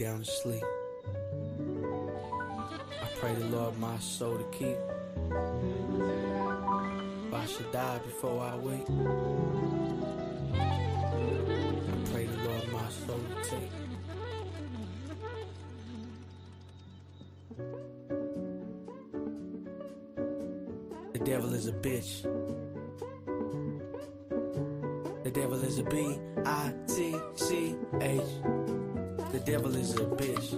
down to sleep. I pray the Lord my soul to keep. If I should die before I wake, I pray the Lord my soul to take. The devil is a bitch. The devil is a B-I-T-C-H. The devil is a bitch.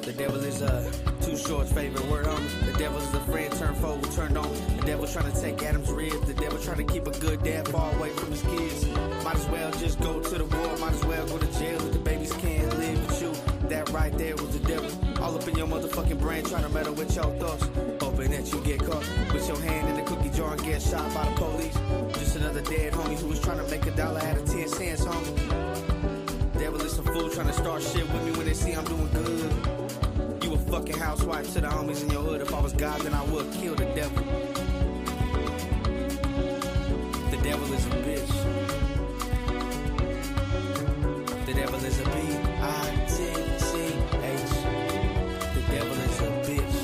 The devil is a Too Short's favorite word on me. The devil is a friend turned foe turned on me. The devil trying to take Adam's ribs. The devil trying to keep a good dad far away from his kids. Might as well just go to the war. Might as well go to jail if the babies can't live with you. That right there was the devil. All up in your motherfucking brain trying to meddle with your thoughts. Hoping that you get caught with your hand in the cookie jar and get shot by the police. Just another dead homie who was trying to make $1 out of 10 cents, homie. Devil is some fool trying to start shit with me when they see I'm doing good. You a fucking housewife to the homies in your hood. If I was God, then I would kill the devil. The devil is a bitch. The devil is a B-I-T-C-H. The devil is a bitch.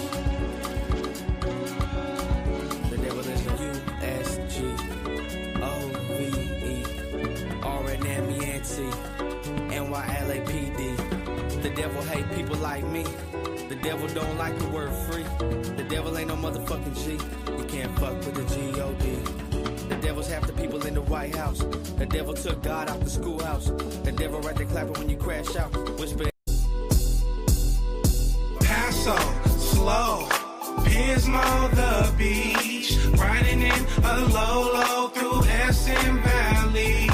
The devil is a U-S-G-O-V-E. R-N-M-E-N-T. N-Y-L-A-P-D. The devil hate people like me. The devil don't like the word free. The devil ain't no motherfucking G. You can't fuck with the G-O-D. The devil's half the people in the White House. The devil took God out the schoolhouse. The devil right there clapping when you crash out. Whisper. Paso, slow, Pismo, the beach. Riding in a low through Essen Valley.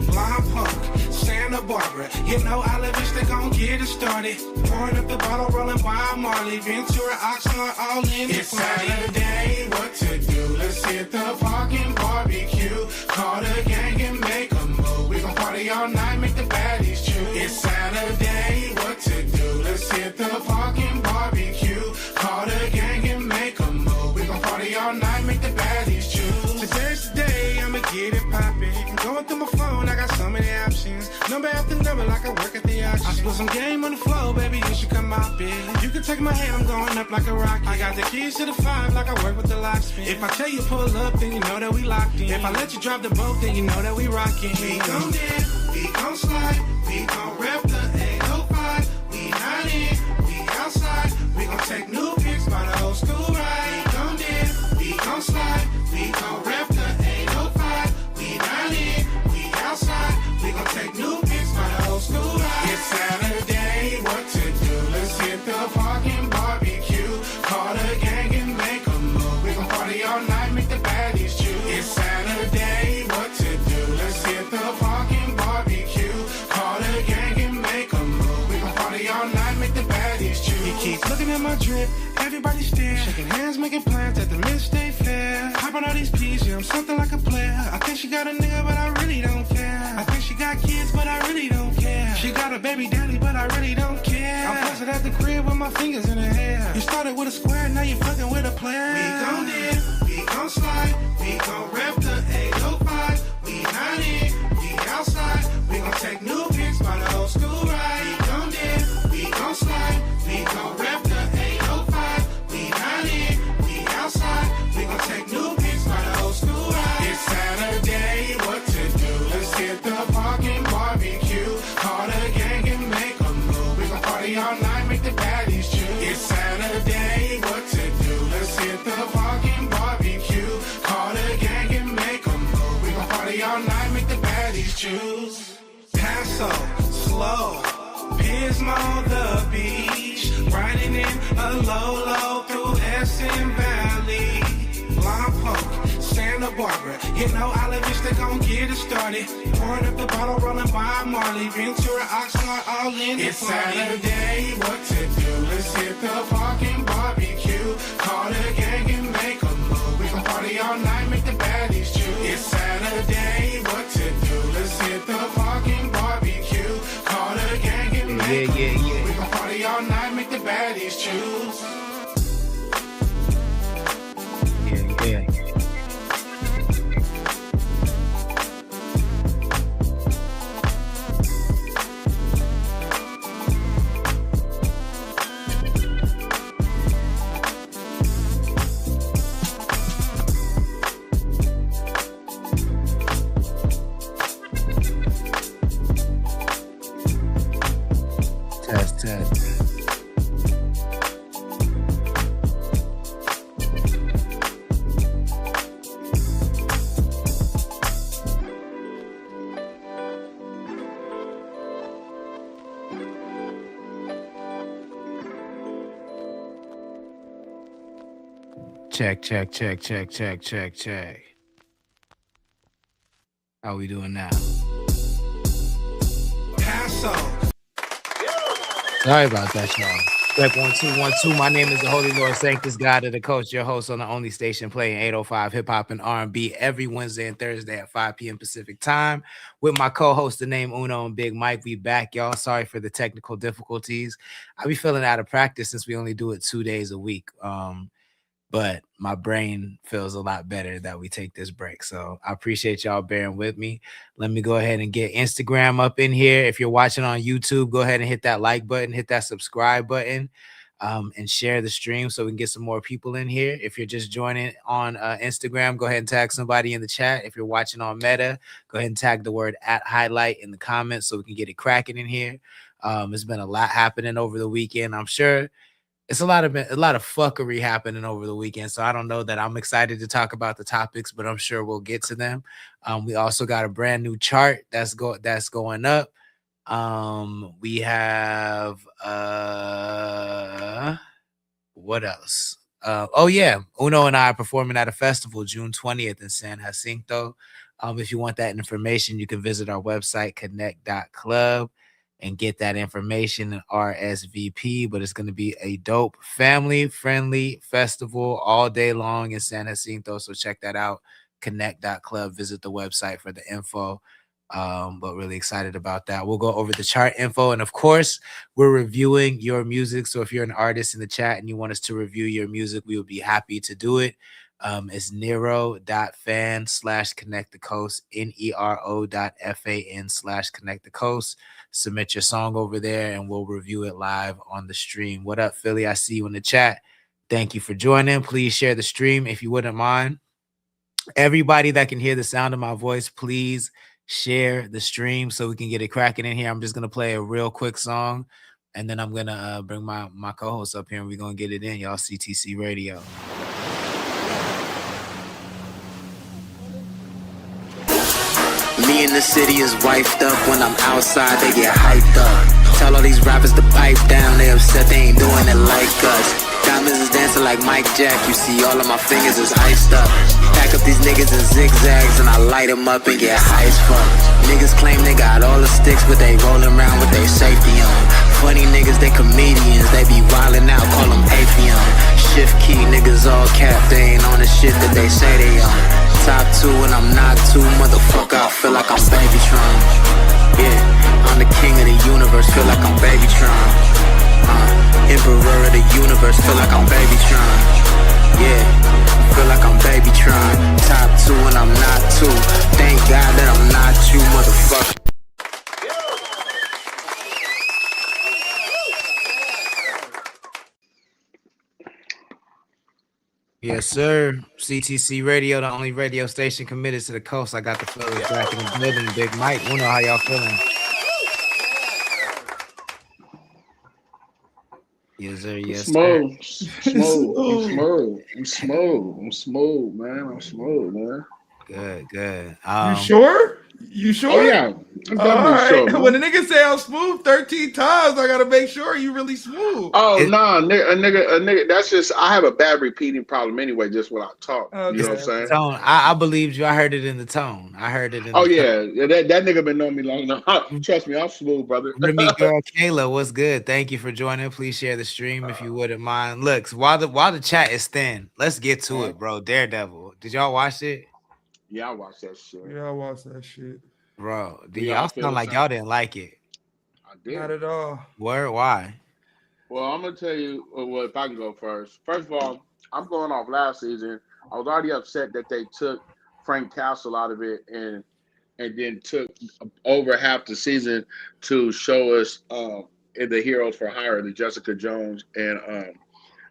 Blonde Punk, Santa Barbara. You know Isla Vista gon' get it started. Pouring up the bottle, rolling Wild Marley. Ventura, Oxnard, all in the party. It's Saturday, what to do? Let's hit the park and barbecue. Call the gang and make a move. We gon' party all night, make the baddies choose. It's Saturday, what to do? Let's hit the park and barbecue. Call the gang and make a move. We gon' party all night, make the baddies choose. Today's the day, I'ma get it poppin'. I'm going through my phone, I got so many options. Number after number, like I work at the auction. I split some game on the floor, baby, you should come out, bitch. You can take my hand, I'm going up like a rocket. I got the keys to the 5, like I work with the locksmith. If I tell you pull up, then you know that we locked in. If I let you drive the boat, then you know that we rockin'. We gon' dip, we gon' slide, we gon' rep the 805. We not in, we outside. We gon' take new pics by the old school ride. We gon' dip, we gon' slide, we gon' rep the 805. We not in, we outside. We gon' take new pics by the old school ride. It's Saturday, what to do? Let's hit the park and barbecue. Call the gang and make a move. We gon' party all night, make the baddies choose. It's Saturday, what to do? Let's hit the park and barbecue. Call the gang and make a move. We gon' party all night, make the baddies choose. He keep looking at my drip, everybody stare. Shaking hands, making plans at the Mid-State Fair. Hop on all these P's, yeah, I'm something like a player. I think she got a nigga, but I really don't care. I think she got kids, but I really don't care. She got a baby daddy, but I really don't care. I'm posted at the crib with my fingers in her hair. You started with a square, now you fucking with a player. We gon' dip, we gon' slide, we gon' rep the 805. We not in, we outside. We gon' take new pics by the old school ride. We gon' dip, we gon' slide, we gon' rep the 805. We not in, we outside. We gon' take new pics by the old school ride. It's Saturday, what to do? Let's hit the park and barbecue. Call the gang and make a move. We gon' party all night, make the baddies choose. It's Saturday, what to do? Let's hit the park and barbecue. Call the gang and make a move. We gon' party all night, make the baddies choose. Paso, slow, Pismo, the beach. Riding in a low through Essen Valley. Blonde Punk, Santa Barbara. You know Isla Vista gon' get it started. Pouring up the bottle, rolling Wild Marley. Ventura, Oxnard, all in the party. It's Saturday, what to do? Let's hit the park and barbecue. Call the gang and make a move. We gon' party all night, make the baddies choose. It's Saturday, what to do? Let's hit the park and barbecue. Call the gang and make a move. We gon' party all night, make the baddies choose. Yeah. Test. Check. How we doing now? Sorry about that, y'all. Check 1 2 1 2. My name is the Holy Lord Sanctus God of the Coast, your host on the only station playing 805 hip hop and R&B every Wednesday and Thursday at 5 p.m. Pacific time. With my co-host, the name Uno and Big Mike. We back, y'all. Sorry for the technical difficulties. I be feeling out of practice since we only do it 2 days a week. But my brain feels a lot better that we take this break. So I appreciate y'all bearing with me. Let me go ahead and get Instagram up in here. If you're watching on YouTube, go ahead and hit that like button, hit that subscribe button, and share the stream so we can get some more people in here. If you're just joining on Instagram, go ahead and tag somebody in the chat. If you're watching on Meta, go ahead and tag the word @highlight in the comments so we can get it cracking in here. There's been a lot happening over the weekend. I'm sure it's a lot of fuckery happening over the weekend. So I don't know that I'm excited to talk about the topics, but I'm sure we'll get to them. We also got a brand new chart that's going up. We have what else? Uno and I are performing at a festival June 20th in San Jacinto. If you want that information, you can visit our website, connect.club. And get that information and RSVP, but it's going to be a dope family-friendly festival all day long in San Jacinto, so check that out, connect.club. Visit the website for the info, but really excited about that. We'll go over the chart info, and of course, we're reviewing your music, so if you're an artist in the chat and you want us to review your music, we would be happy to do it. It's nero.fan/connectthecoast, nero.fan/connectthecoast. Submit your song over there and we'll review it live on the stream. What up, Philly? I see you in the chat. Thank you for joining. Please share the stream if you wouldn't mind. Everybody that can hear the sound of my voice, please share the stream so we can get it cracking in here. I'm just going to play a real quick song and then I'm going to bring my co-host up here and we're going to get it in, y'all. CTC Radio. Me in the city is wifed up. When I'm outside, they get hyped up. Tell all these rappers to pipe down. They upset they ain't doing it like us. Diamonds is dancing like Mike Jack. You see all of my fingers is iced up. Pack up these niggas in zigzags and I light them up and get high as fuck. Niggas claim they got all the sticks, but they rolling around with their safety on. Funny niggas, they comedians. They be wildin' out, call them Atheon. Shift key, niggas all cap. They ain't on the shit that they say they on. Top 2 and I'm not 2, motherfucker, I feel like I'm Babytron. Yeah, I'm the king of the universe, feel like I'm Babytron. Emperor of the universe, feel like I'm Babytron. Yeah, feel like I'm Babytron. Top 2 and I'm not 2, thank God that I'm not you, motherfucker. Yes, sir. CTC Radio, the only radio station committed to the coast. I got the fellas back in the building. Big Mike, we know how y'all feeling. Yes, sir. Yes, smooth, man. I'm smooth, man. Good. You sure? You sure? Oh yeah, I'm definitely sure. Man. When the nigga say I'm smooth 13 times, I gotta make sure you really smooth. Oh no, a nigga. That's just I have a bad repeating problem anyway. Just when I talk, you know what I'm saying? Tone. I believed you. I heard it in the tone. That nigga been knowing me long enough. Trust me, I'm smooth, brother. Remy girl Kayla, what's good? Thank you for joining. Please share the stream if you wouldn't mind. Look, while the chat is thin, let's get to it, bro. Daredevil. Did y'all watch it? Yeah, I watched that shit. Bro, y'all sound like y'all didn't like it. I did. Not at all. Where? Why? Well, I'm gonna tell you. Well, if I can go first. First of all, I'm going off last season. I was already upset that they took Frank Castle out of it and then took over half the season to show us the Heroes for Hire, the Jessica Jones, and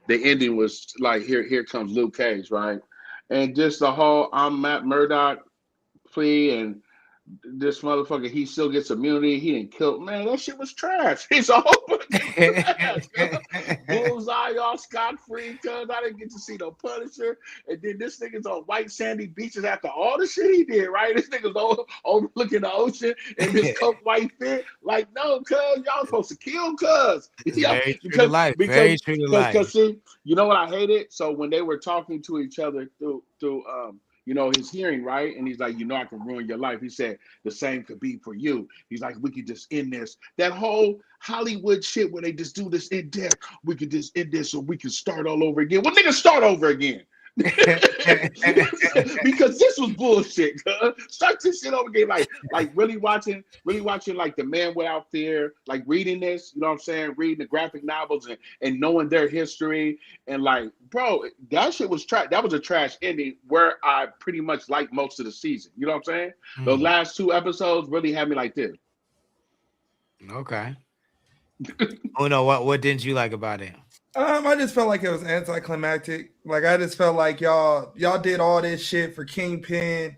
the ending was like here comes Luke Cage, right? And just the whole I'm Matt Murdock plea and this motherfucker, he still gets immunity. He didn't kill, man. That shit was trash. It's a whole Bullseye, y'all scot-free, cuz I didn't get to see no Punisher. And then this nigga's on white sandy beaches after all the shit he did, right? This nigga's overlooking the ocean in this coke white fit. Like, no, cuz, y'all supposed to kill cuz. Very true to life. Very true to life. Because see, you know what I hated? So when they were talking to each other through his hearing, right? And he's like, I can ruin your life. He said, the same could be for you. He's like, we could just end this. That whole Hollywood shit where they just do this in death. We could just end this so we can start all over again. Well, nigga, start over again. Because this was bullshit. Start this shit over again. Like really watching like The Man Without Fear, like reading this, you know what I'm saying? Reading the graphic novels and knowing their history. And like, bro, that shit was trash. That was a trash ending where I pretty much liked most of the season. You know what I'm saying? Those last 2 episodes really had me like this. Okay. Oh no, what didn't you like about it? I just felt like it was anticlimactic. Like I just felt like y'all did all this shit for Kingpin,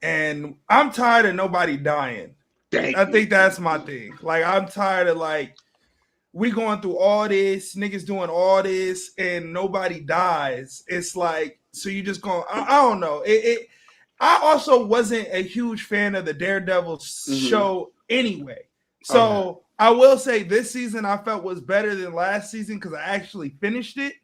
and I'm tired of nobody dying. I think that's my thing. Like I'm tired of like we going through all this, niggas doing all this, and nobody dies. It's like so you just going. I don't know. I also wasn't a huge fan of the Daredevil show anyway. So I will say this season I felt was better than last season because I actually finished it.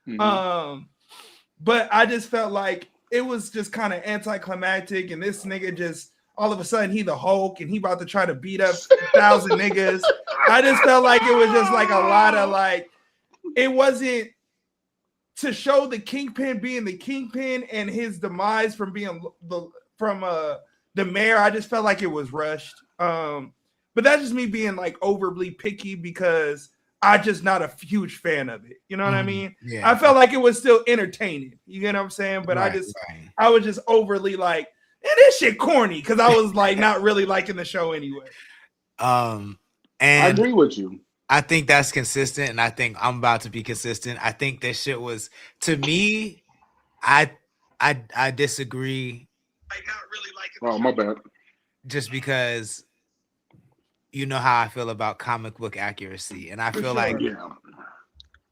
But I just felt like it was just kind of anticlimactic, and this nigga just all of a sudden he the Hulk and he about to try to beat up 1,000 niggas. I just felt like it was just like a lot of like it wasn't to show the Kingpin being the Kingpin and his demise from being the mayor. I just felt like it was rushed. But that's just me being like overly picky because I'm just not a huge fan of it. You know what I mean? Yeah. I felt like it was still entertaining. You get what I'm saying? But I was just overly like, this shit corny because I was like not really liking the show anyway. And I agree with you. I think that's consistent, and I think I'm about to be consistent. I think this shit was, to me, I disagree. Like not really liking. Oh, my bad. Just because. You know how I feel about comic book accuracy, and I feel like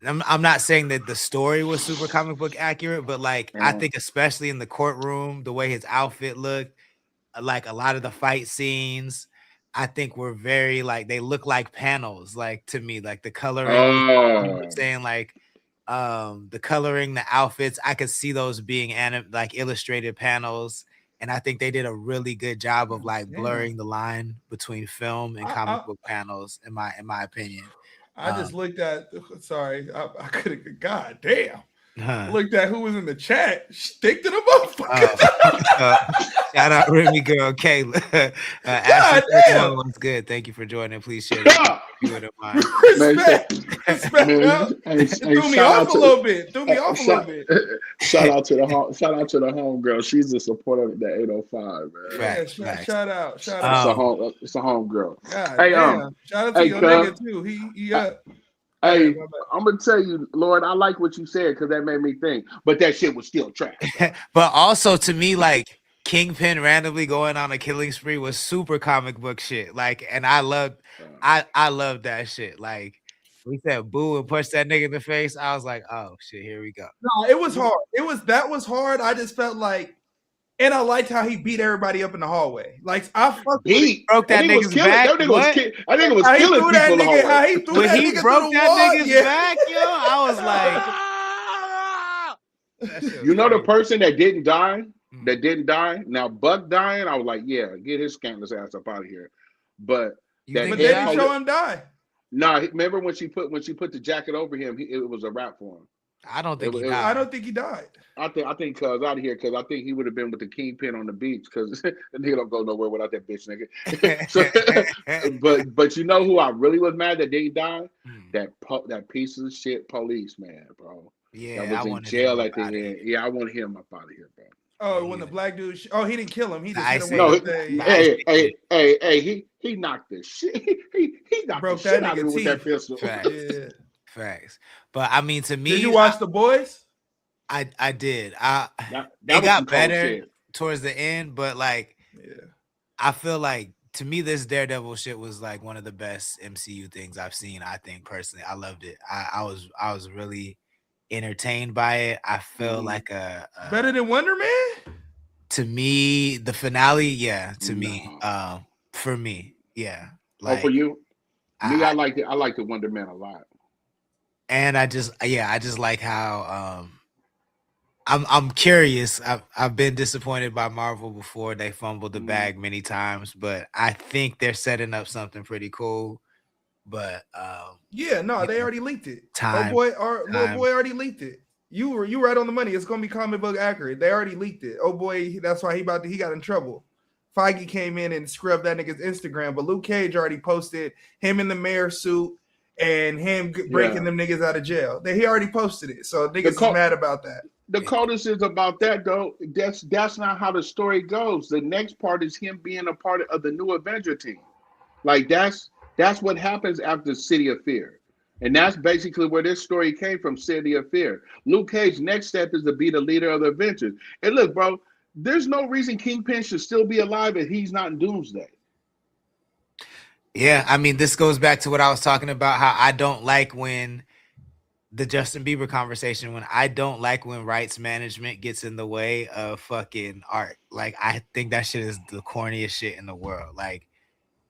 I'm not saying that the story was super comic book accurate, but like I think especially in the courtroom, the way his outfit looked, like a lot of the fight scenes, I think were very like they look like panels, like to me, like the coloring. You know what I'm saying like the coloring, the outfits, I could see those being like illustrated panels. And I think they did a really good job of like blurring the line between film and comic book panels, in my opinion. I just looked at. Sorry, I could have. God damn. Looked at who was in the chat. Stick to the motherfucker. Shout out Remy girl Kayla. Ashley was good. Thank you for joining. Please share it. You wouldn't mind. Respect. Threw me off a little bit. Shout out to the home girl. She's a supporter of the 805, man. Yeah, shout out. It's a home girl. Hey, shout out to your nigga too. He Hey, I'm gonna tell you, Lord, I like what you said because that made me think, but that shit was still trash. But also to me, like Kingpin randomly going on a killing spree was super comic book shit. Like, and I loved that shit. Like we said boo and punched that nigga in the face. I was like, oh shit, here we go. No, it was hard. That was hard. I just felt like. And I liked how he beat everybody up in the hallway. Like he broke that nigga's back. I think it was killing people in the hallway. When he broke that nigga's back, yo, I was like, you know the person that didn't die, now Buck dying, I was like, yeah, get his scandalous ass up out of here. But they didn't show him die. No, remember when she put the jacket over him, it was a wrap for him. I don't think he died. I don't think he died. I think cuz out of here because I think he would have been with the Kingpin on the beach because the nigga don't go nowhere without that bitch nigga. but you know who I really was mad that didn't die? That piece of shit police man, bro. Yeah, that was in jail at the end. Yeah, I want him up out of here, bro. Oh, when the black dude, he didn't kill him. He just hit him with he knocked the shit. He knocked the shit out of him with that pistol. Facts. But I mean, to me, did you watch The Boys? I did. It got better towards the end, but like, I feel like to me, this Daredevil shit was like one of the best MCU things I've seen. I think personally, I loved it. I was really entertained by it. I feel like a better than Wonder Man. To me, the finale, yeah. To me, for me, yeah. Like, for you, me, I liked it. I liked the Wonder Man a lot. And I just like how I'm curious. I've been disappointed by Marvel before. They fumbled the bag many times, but I think they're setting up something pretty cool. But yeah, no, they already leaked it. Little boy already leaked it. You were right on the money. It's gonna be comic book accurate. They already leaked it. Oh boy, that's why he got in trouble. Feige came in and scrubbed that nigga's Instagram, but Luke Cage already posted him in the mayor suit and him breaking them niggas out of jail. He already posted it, so niggas is mad about that. The coldest is about that though. That's not how the story goes. The next part is him being a part of the new Avenger team. Like that's what happens after City of Fear. And that's basically where this story came from, City of Fear. Luke Cage's next step is to be the leader of the Avengers. And look, bro, there's no reason Kingpin should still be alive if he's not in Doomsday. Yeah, I mean, this goes back to what I was talking about, how I don't like when the Justin Bieber conversation, when I don't like when rights management gets in the way of fucking art. Like, I think that shit is the corniest shit in the world. Like,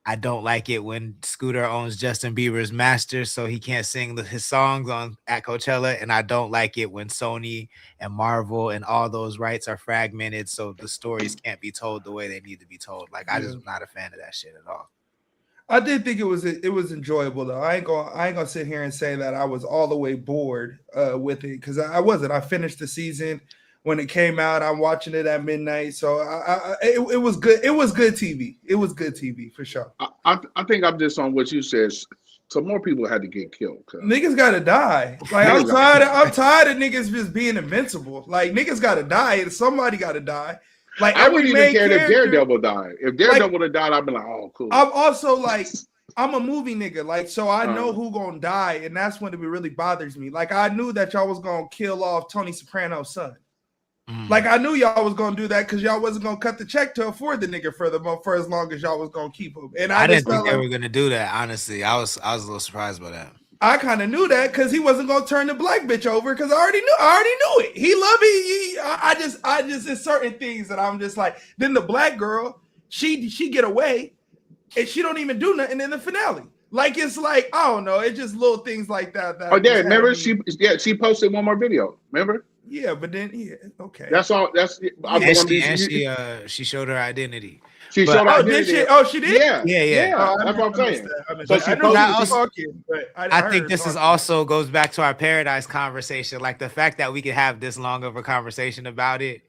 I don't like it when Scooter owns Justin Bieber's masters, so he can't sing his songs at Coachella. And I don't like it when Sony and Marvel and all those rights are fragmented, so the stories can't be told the way they need to be told. Like, I just am not a fan of that shit at all. I did think it was enjoyable though. I ain't gonna sit here and say that I was all the way bored with it, because I wasn't. I finished the season when it came out. I'm watching it at midnight, so it was good. It was good TV. It was good TV for sure. I think I'm just on what you said. So more people had to get killed. Niggas gotta die. Like I'm tired of niggas just being invincible. Like niggas gotta die, and somebody gotta die. Like I wouldn't even care if Daredevil died. If Daredevil would have died, I'd be like, oh, cool. I'm also like, I'm a movie nigga. Like, so I know who gonna die, and that's when it really bothers me. Like, I knew that y'all was gonna kill off Tony Soprano's son. Like, I knew y'all was gonna do that because y'all wasn't gonna cut the check to afford the nigga for as long as y'all was gonna keep him. And I didn't think they were gonna do that. Honestly, I was a little surprised by that. I kind of knew that because he wasn't gonna turn the black bitch over, because I already knew it. He loved it. I just it's certain things that I'm just like. Then the black girl, she get away, and she don't even do nothing in the finale. Like, it's like, I don't know. It's just little things like that. Remember she posted one more video. Remember? Yeah, but then okay. That's all. She showed her identity. She showed her identity. She did? Yeah. That's what I'm saying. So I think this is also goes back to our Paradise conversation. Like, the fact that we could have this long of a conversation about it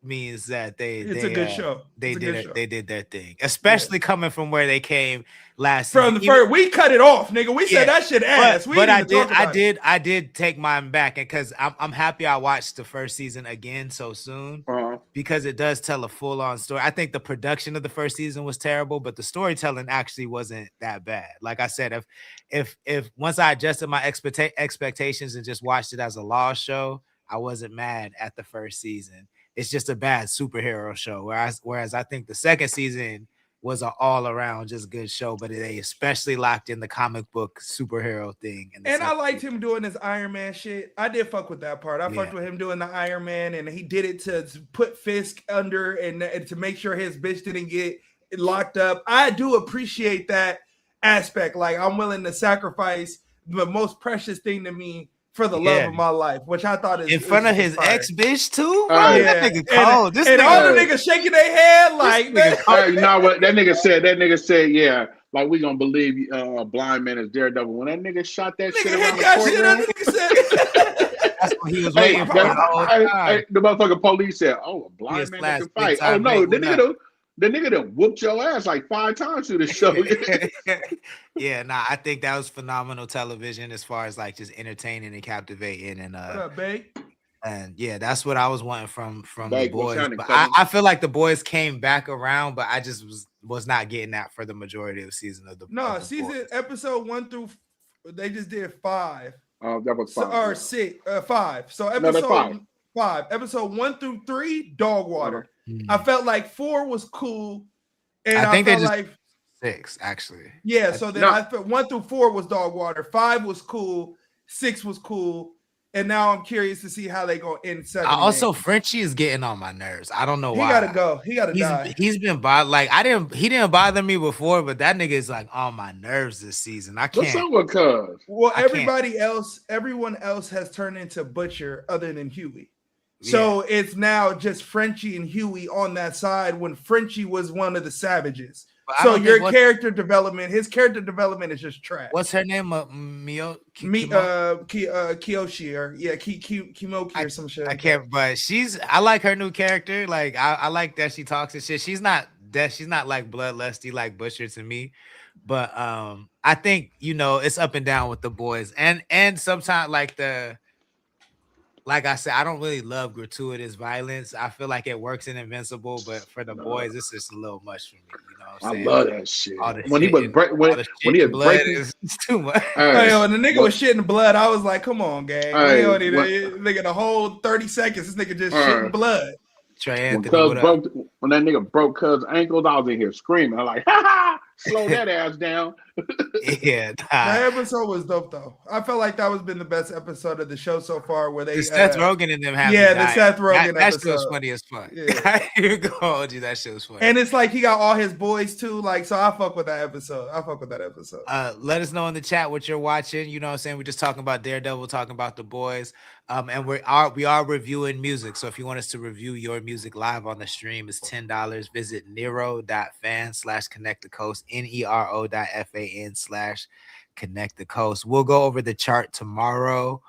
means that it's a good show. They did their thing, especially coming from where they came last from the first. We cut it off, nigga. We said that shit ass. But I did take mine back, and because I'm happy I watched the first season again so soon, because it does tell a full on story. I think the production of the first season was terrible, but the storytelling actually wasn't that bad. Like I said, if once I adjusted my expectations and just watched it as a law show, I wasn't mad at the first season. It's just a bad superhero show. Whereas I think the second season was an all-around just good show, but they especially locked in the comic book superhero thing. And I liked him doing his Iron Man shit. I did fuck with that part. I fucked with him doing the Iron Man, and he did it to put Fisk under and to make sure his bitch didn't get locked up. I do appreciate that aspect. Like, I'm willing to sacrifice the most precious thing to me for the love of my life, which I thought is in front of his ex bitch too. That nigga cold. And all the niggas shaking their head like that. You know what that nigga said? That nigga said, yeah, like we gonna believe blind man is Daredevil. When that nigga shot that shit around the courtroom, that's what he was waiting for. The motherfucking police said, "Oh, a blind man can fight." Oh no, the nigga done whooped your ass like 5 times through the show. I think that was phenomenal television as far as like just entertaining and captivating. And what up, babe? And that's what I was wanting from the boys. But I feel like the boys came back around, but I just was not getting that for the majority of the season of the. No, season episode 1 through they just did 5. That was 5. Or 6, 5. So episode 5. Episode 1 through 3, dog water. I felt like 4 was cool, And I think they felt just like 6 actually. yeah. So then I felt 1 through 4 was dog water. 5 was cool. 6 was cool. And now I'm curious to see how they go in 7. Also, Frenchie is getting on my nerves. I don't know why. He gotta go. He gotta die. He's been bothered. Like he didn't bother me before, but that nigga is like on my nerves this season. I can't. What's up with Cuz? Well, everyone else has turned into Butcher other than Huey. So it's now just Frenchie and Huey on that side when Frenchie was one of the savages. So your character development, his character development is just trash. What's her name? Kiyoshi or Kimoki or some shit. I can't, but I like her new character. Like I like that she talks and shit. She's not like bloodlusty like Butcher to me. But I think it's up and down with the boys. And sometimes like I said, I don't really love gratuitous violence. I feel like it works in Invincible, but for the boys, it's just a little much for me. You know what I'm saying? I love that shit. When he was breaking, it's too much. When the nigga was shitting blood, I was like, "Come on, gang! Nigga, the whole 30 seconds, this nigga just shitting blood." Trey Anthony, when that nigga broke Cuz ankles, I was in here screaming. I'm like, "Ha ha! Slow that ass down." Yeah, that episode was dope though. I felt like that was been the best episode of the show so far. Where they Seth Rogen and them have the Seth Rogen that episode. That was funny as fuck. Yeah. You go, OG, that shit was funny. And it's like he got all his boys too. Like, so I fuck with that episode. Let us know in the chat what you're watching. You know what I'm saying? We're just talking about Daredevil, talking about the boys. And we are reviewing music. So if you want us to review your music live on the stream, it's $10. Visit nero.fan/connectthecoast, nero.fan/connectthecoast. We'll go over the chart tomorrow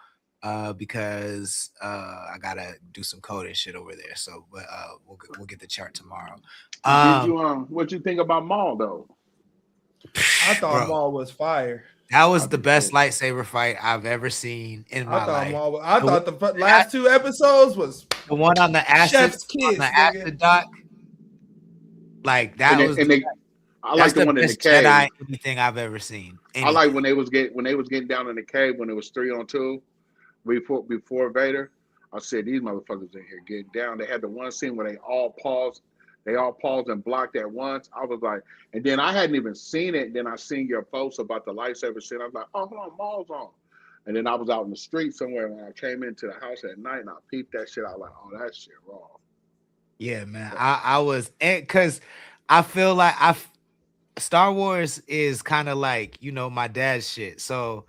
because I gotta do some code and shit over there. So we'll get the chart tomorrow. What you think about Maul though? I thought Maul was fire. That was the best lightsaber fight I've ever seen in my life. I thought the last 2 episodes was the one on the acid, dock. Like that was. I like the one in the cave. Jedi anything I've ever seen. I like when they was getting down in the cave when it was 3-on-2 before Vader. I said these motherfuckers in here getting down. They had the one scene where they all paused. They all paused and blocked at once. I was like, and then I hadn't even seen it. Then I seen your post about the lightsaber shit. I was like, oh, hold on, Maul's on. And then I was out in the street somewhere when I came into the house at night and I peeped that shit. I was like, oh, that shit raw. Yeah, man. I was, because I feel like Star Wars is kind of like, my dad's shit. So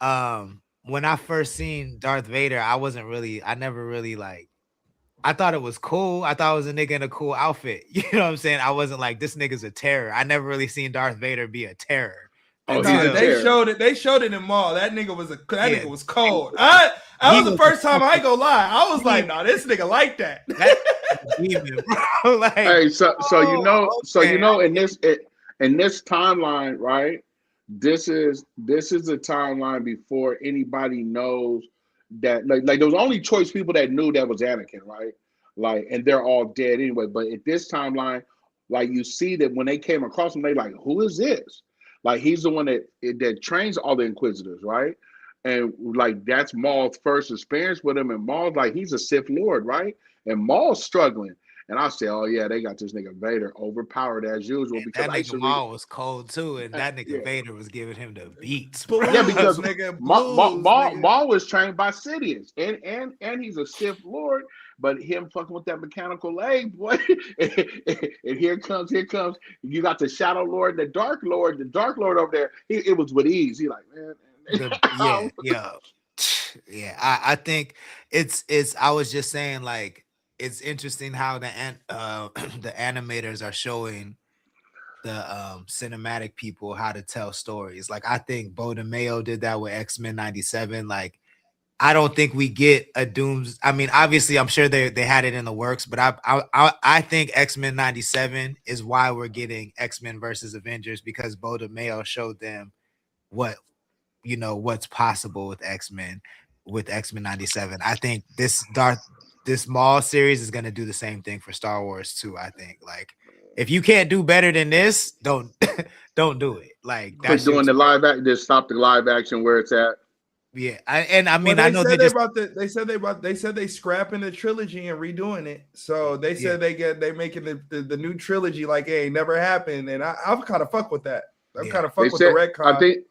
when I first seen Darth Vader, I never really like, I thought it was cool. I thought it was a nigga in a cool outfit. You know what I'm saying? I wasn't like, this nigga's a terror. I never really seen Darth Vader be a terror. Oh, they showed it. They showed it in Maul. That nigga was nigga was cold. That was the first time I ain't gonna lie. I was like, nah, this nigga like that. Demon, bro. Like, hey, in this timeline, right? This is a timeline before anybody knows that like there was only choice people that knew that was Anakin, right? Like, and they're all dead anyway. But at this timeline, like you see that when they came across him, they like, who is this? Like he's the one that trains all the Inquisitors, right? And like that's Maul's first experience with him. And Maul's like, he's a Sith Lord, right? And Maul's struggling. And I said, oh yeah, they got this nigga Vader overpowered as usual. Because that nigga Maul was cold too, and that nigga Vader was giving him the beats. Yeah, because Maul was trained by Sidious, and he's a Sith Lord. But him fucking with that mechanical leg, boy, and here comes, you got the Shadow Lord, the Dark Lord over there. It was with ease. He like, man. I think it's. I was just saying, like, it's interesting how the animators are showing the cinematic people how to tell stories. Like, I think Bo DeMayo did that with X-Men 97. Like, I don't think we get a Dooms. I mean, obviously, I'm sure they had it in the works, but I think X-Men 97 is why we're getting X-Men versus Avengers, because Bo DeMayo showed them what's possible with X-Men 97. I think this Maul series is gonna do the same thing for Star Wars too. I think, like, if you can't do better than this, don't do it. Like, that's doing the live action. Just stop the live action where it's at. Yeah, I mean, Well, I know they said they scrapping the trilogy and redoing it. So they said they making the new trilogy like it ain't never happened, and I'm kind of fuck with that. I'm kind of fuck with the retcon.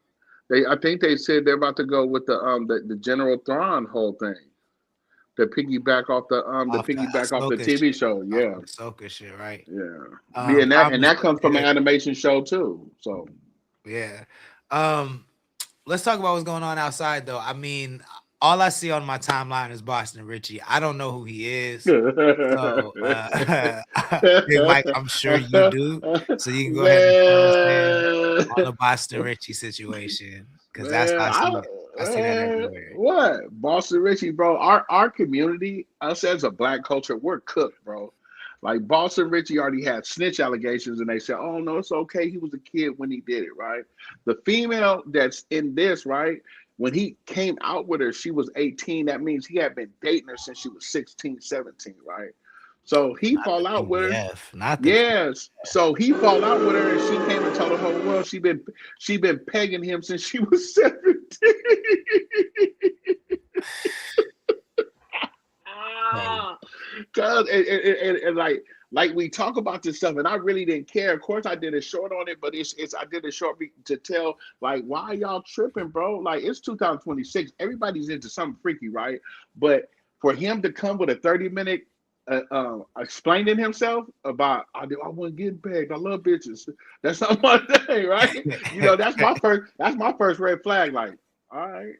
I think they said they're about to go with the General Thrawn whole thing. To piggyback off the TV show, yeah, the Ahsoka shit, right? Yeah, and that comes from an animation show too. So, yeah. Let's talk about what's going on outside, though. I mean, all I see on my timeline is Boston Richie. I don't know who he is. So, Big Mike, I'm sure you do. So you can go ahead and fill us in on the Boston Richie situation, because that's how I see that everywhere. What Boston Richie, bro? Our community, us as a black culture, we're cooked, bro. Like Boston Richie already had snitch allegations, and they said, "Oh no, it's okay. He was a kid when he did it." Right? The female that's in this, right? When he came out with her, she was 18. That means he had been dating her since she was 16, 17, right? So he fall out with her. Yes. So he fall out with her, and she came and told the whole world she been pegging him since she was 17. Cause and like we talk about this stuff, and I really didn't care. Of course, I did a short on it, but I did a short to tell like why y'all tripping, bro. Like it's 2026, everybody's into something freaky, right? But for him to come with a 30-minute explaining himself about I wasn't getting pegged, I love bitches. That's not my thing, right? You know, that's my first red flag. Like, all right,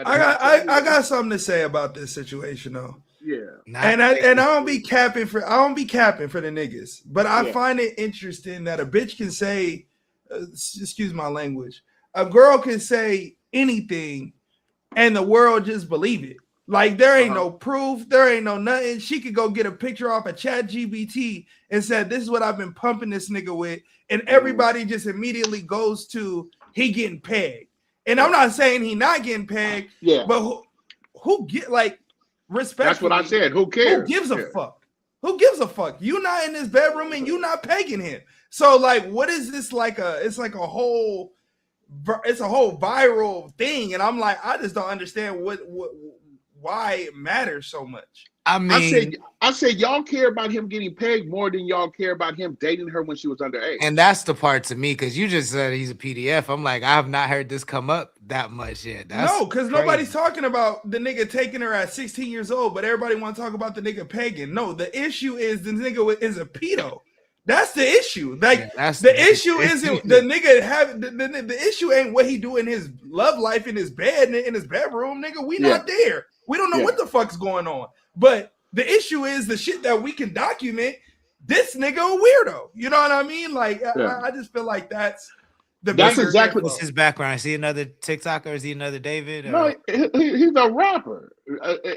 I got something to say about this situation though. Yeah, and I don't be capping for the niggas, but I find it interesting that a bitch can say, excuse my language, a girl can say anything, and the world just believe it. Like there ain't no proof, there ain't no nothing. She could go get a picture off of ChatGPT and said, "This is what I've been pumping this nigga with," and everybody just immediately goes to he getting pegged. And I'm not saying he not getting pegged, but who get like. Respect. That's what I said. Who cares? Who gives a fuck? Who gives a fuck? You not in this bedroom and you not pegging him. So like, what is this like it's a whole viral thing. And I'm like, I just don't understand why it matters so much. I mean, I said y'all care about him getting pegged more than y'all care about him dating her when she was underage. And that's the part to me, because you just said he's a PDF. I'm like, I have not heard this come up that much yet. No, because nobody's talking about the nigga taking her at 16 years old, but everybody want to talk about the nigga pegging. No, the issue is the nigga is a pedo. That's the issue. Like the issue isn't the nigga have the issue ain't what he do in his love life in his bed in his bedroom, nigga. We not there. We don't know what the fuck's going on. But the issue is the shit that we can document. This nigga a weirdo. You know what I mean? Like I just feel like that's exactly what's his background. Is he another TikToker? Is he another David? No, he's a rapper,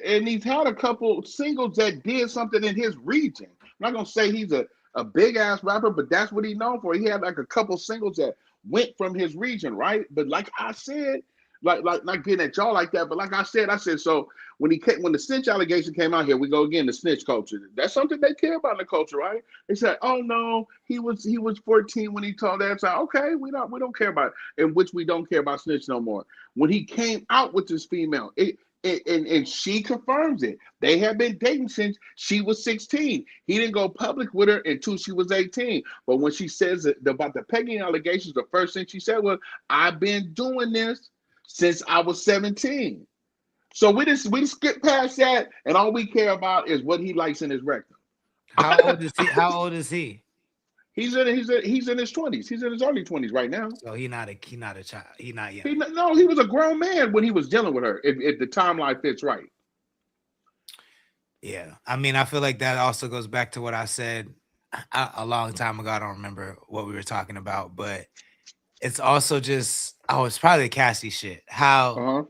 and he's had a couple singles that did something in his region. I'm not gonna say he's a big ass rapper, but that's what he's known for. He had like a couple singles that went from his region, right? But like I said, like not getting at y'all like that, but like I said so when the snitch allegation came out, here we go again, the snitch culture. That's something they care about in the culture, right? They said, oh no, he was 14 when he told that. So okay, we don't care about it, in which we don't care about snitch no more. When he came out with this female, and she confirms it. They have been dating since she was 16. He didn't go public with her until she was 18. But when she says about the pegging allegations, the first thing she said was, I've been doing this since I was 17. So we skip past that, and all we care about is what he likes in his rectum. How old is he? He's in his 20s. He's in his early 20s right now. So he not a child. He not young. He was a grown man when he was dealing with her. If the timeline fits right. Yeah, I mean, I feel like that also goes back to what I said a long time ago. I don't remember what we were talking about, but it's also just it's probably the Cassie shit. How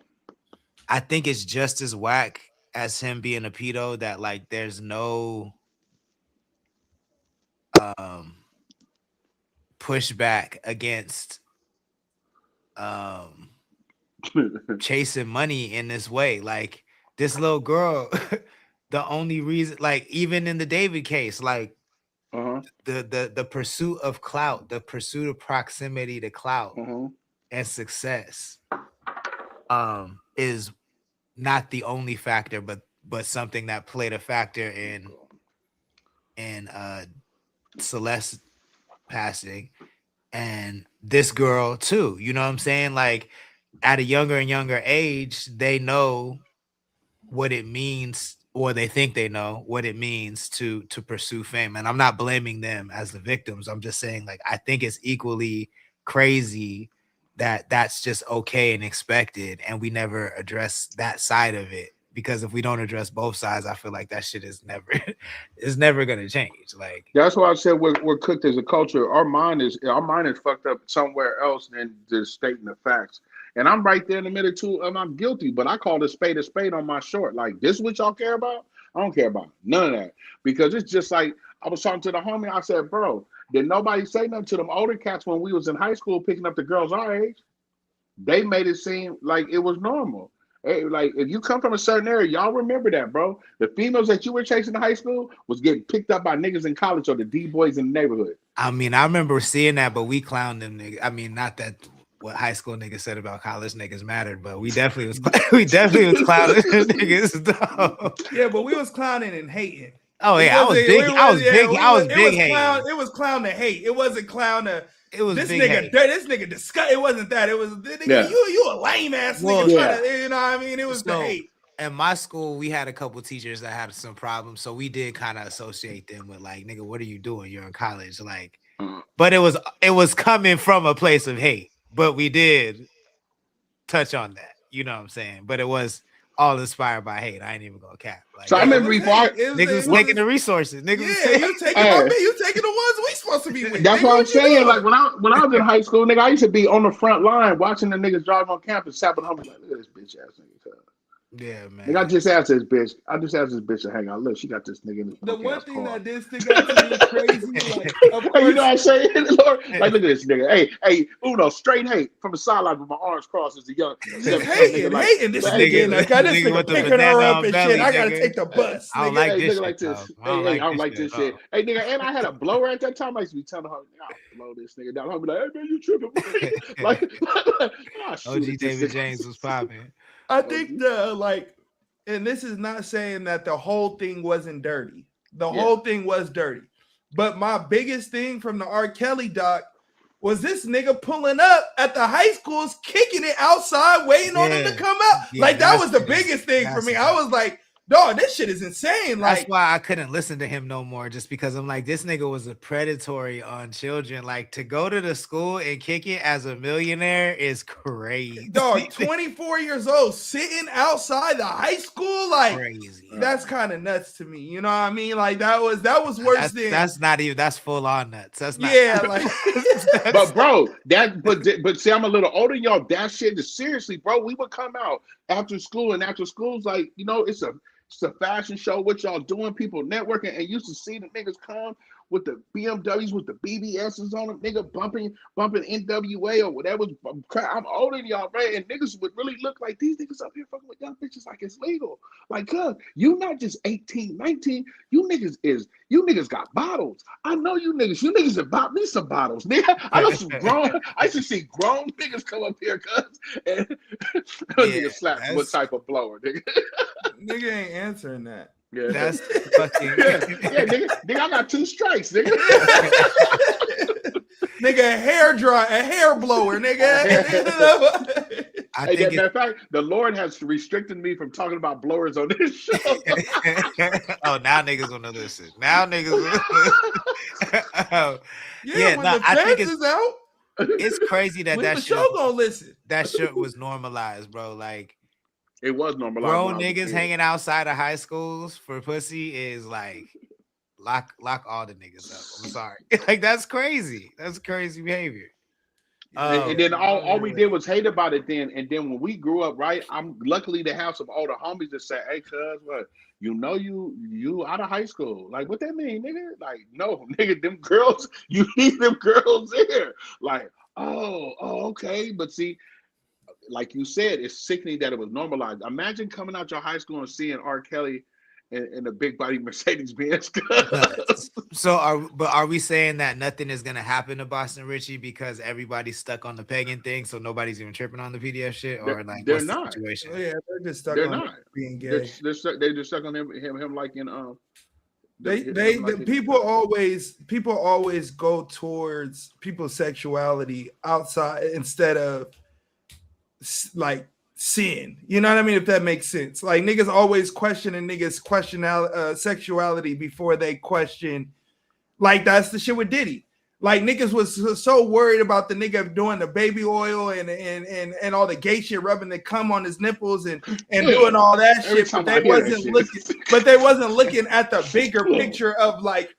I think it's just as whack as him being a pedo that like there's no pushback against chasing money in this way. Like this little girl, the only reason, like even in the David case, like the pursuit of clout, the pursuit of proximity to clout and success is not the only factor, but something that played a factor in Celeste passing, and this girl too. You know what I'm saying? Like at a younger and younger age, they know what it means, or they think they know what it means to pursue fame. And I'm not blaming them as the victims. I'm just saying, like, I think it's equally crazy that that's just okay and expected, and we never address that side of it. Because if we don't address both sides, I feel like that shit is never gonna change. Like that's why I said we're cooked as a culture. Our mind is fucked up somewhere else than just stating the facts. And I'm right there in the middle too, and I'm guilty, but I call a spade on my short. Like, this is what y'all care about? I don't care about none of that. Because it's just like, I was talking to the homie, I said, bro, did nobody say nothing to them older cats when we was in high school picking up the girls our age? They made it seem like it was normal. Hey, like, if you come from a certain area, y'all remember that, bro. The females that you were chasing in high school was getting picked up by niggas in college or the D-boys in the neighborhood. I mean, I remember seeing that, but we clowned them niggas. I mean, not that what high school niggas said about college niggas mattered, but we definitely was clowning niggas though. Yeah, but we was clowning and hating. Oh yeah, I was big hating. It was clown to hate. It wasn't clown to. It was this big nigga. hate. This nigga disgust. It wasn't that. It was nigga. You a lame ass nigga. Trying to, you know what I mean? It was the hate. In my school, we had a couple teachers that had some problems, so we did kind of associate them with like, nigga, what are you doing? You're in college, like. But it was coming from a place of hate. But we did touch on that, you know what I'm saying? But it was all inspired by hate. I ain't even gonna cap. Like, so I remember before niggas was taking the resources. Niggas was taking, you taking the ones we supposed to be with. That's what I'm saying. Like when I was in high school, nigga, I used to be on the front line watching the niggas drive on campus, sapping home like, look at this bitch ass nigga. Yeah, man. Nigga, I just asked this bitch to hang out. Look, she got this nigga in this. The one thing that did stick out to me crazy, like, of course, you know what I'm saying? Lord, like, look at this nigga. Hey, Uno, straight hate from the sideline with my arms crossed as a young. Hating this nigga. Got this nigga picking her up and shit. I gotta take the bus. I don't like this. Like this. I don't like this shit. Hey, nigga, and I had a blower at that time. I used to be telling her, I'll blow this nigga down. I'll be like, hey man, you tripping? Like, OG David James was popping. I think and this is not saying that the whole thing wasn't dirty. The whole thing was dirty. But my biggest thing from the R. Kelly doc was this nigga pulling up at the high schools, kicking it outside, waiting on him to come out. Yeah, like, that was the biggest thing for me. I was like, dog, this shit is insane. Like, that's why I couldn't listen to him no more, just because I'm like, this nigga was a predatory on children. Like, to go to the school and kick it as a millionaire is crazy. Dog, 24 years old, sitting outside the high school, like, crazy. That's kind of nuts to me. You know what I mean? Like, that was worse than. That's not even. That's full on nuts. That's not. Yeah, like. But bro, but see, I'm a little older than y'all. That shit is seriously, bro. We would come out after school, and after school's like, you know, it's a fashion show. What y'all doing? People networking, and used to see the niggas come with the BMWs with the BBSs on them, nigga bumping NWA or whatever. I'm older than y'all, right? And niggas would really look like these niggas up here fucking with young bitches like it's legal. Like, cuz you not just 18, 19. You niggas got bottles. I know you niggas have bought me some bottles, nigga. I know some grown. I used to see grown niggas come up here, cuz, and nigga slap what type of blower, nigga. Nigga ain't answering that. Yeah. That's fucking nigga, I got 2 strikes, nigga. Nigga, a hair blower, nigga. I think matter of fact, the Lord has restricted me from talking about blowers on this show. Oh, now niggas wanna listen. Now niggas when the fence is out. It's crazy that the show gonna listen. That shit was normalized, bro. Like, it was normalized. Grown niggas hanging outside of high schools for pussy is like lock all the niggas up. I'm sorry. Like, that's crazy. That's crazy behavior. And then all we did was hate about it then. And then when we grew up, right, I'm luckily to have some older homies that say, hey, cuz, what? You know you out of high school. Like, what that mean, nigga? Like, no, nigga, them girls, you need them girls there. Like, oh, okay. But see, like you said, it's sickening that it was normalized. Imagine coming out your high school and seeing R. Kelly in a big body Mercedes Benz. So are we saying that nothing is gonna happen to Boston Richie because everybody's stuck on the pegging thing, so nobody's even tripping on the PDF shit, or like they're what's not. the situation? Oh, yeah, they're just stuck They're on not being gay. They're just stuck on him like in People always go towards people's sexuality outside instead of like sin. You know what I mean? If that makes sense. Like niggas always questioning niggas question sexuality before they question. Like that's the shit with Diddy. Like niggas was so worried about the nigga doing the baby oil and all the gay shit, rubbing the cum on his nipples and doing all that shit, but they wasn't looking at the bigger picture of like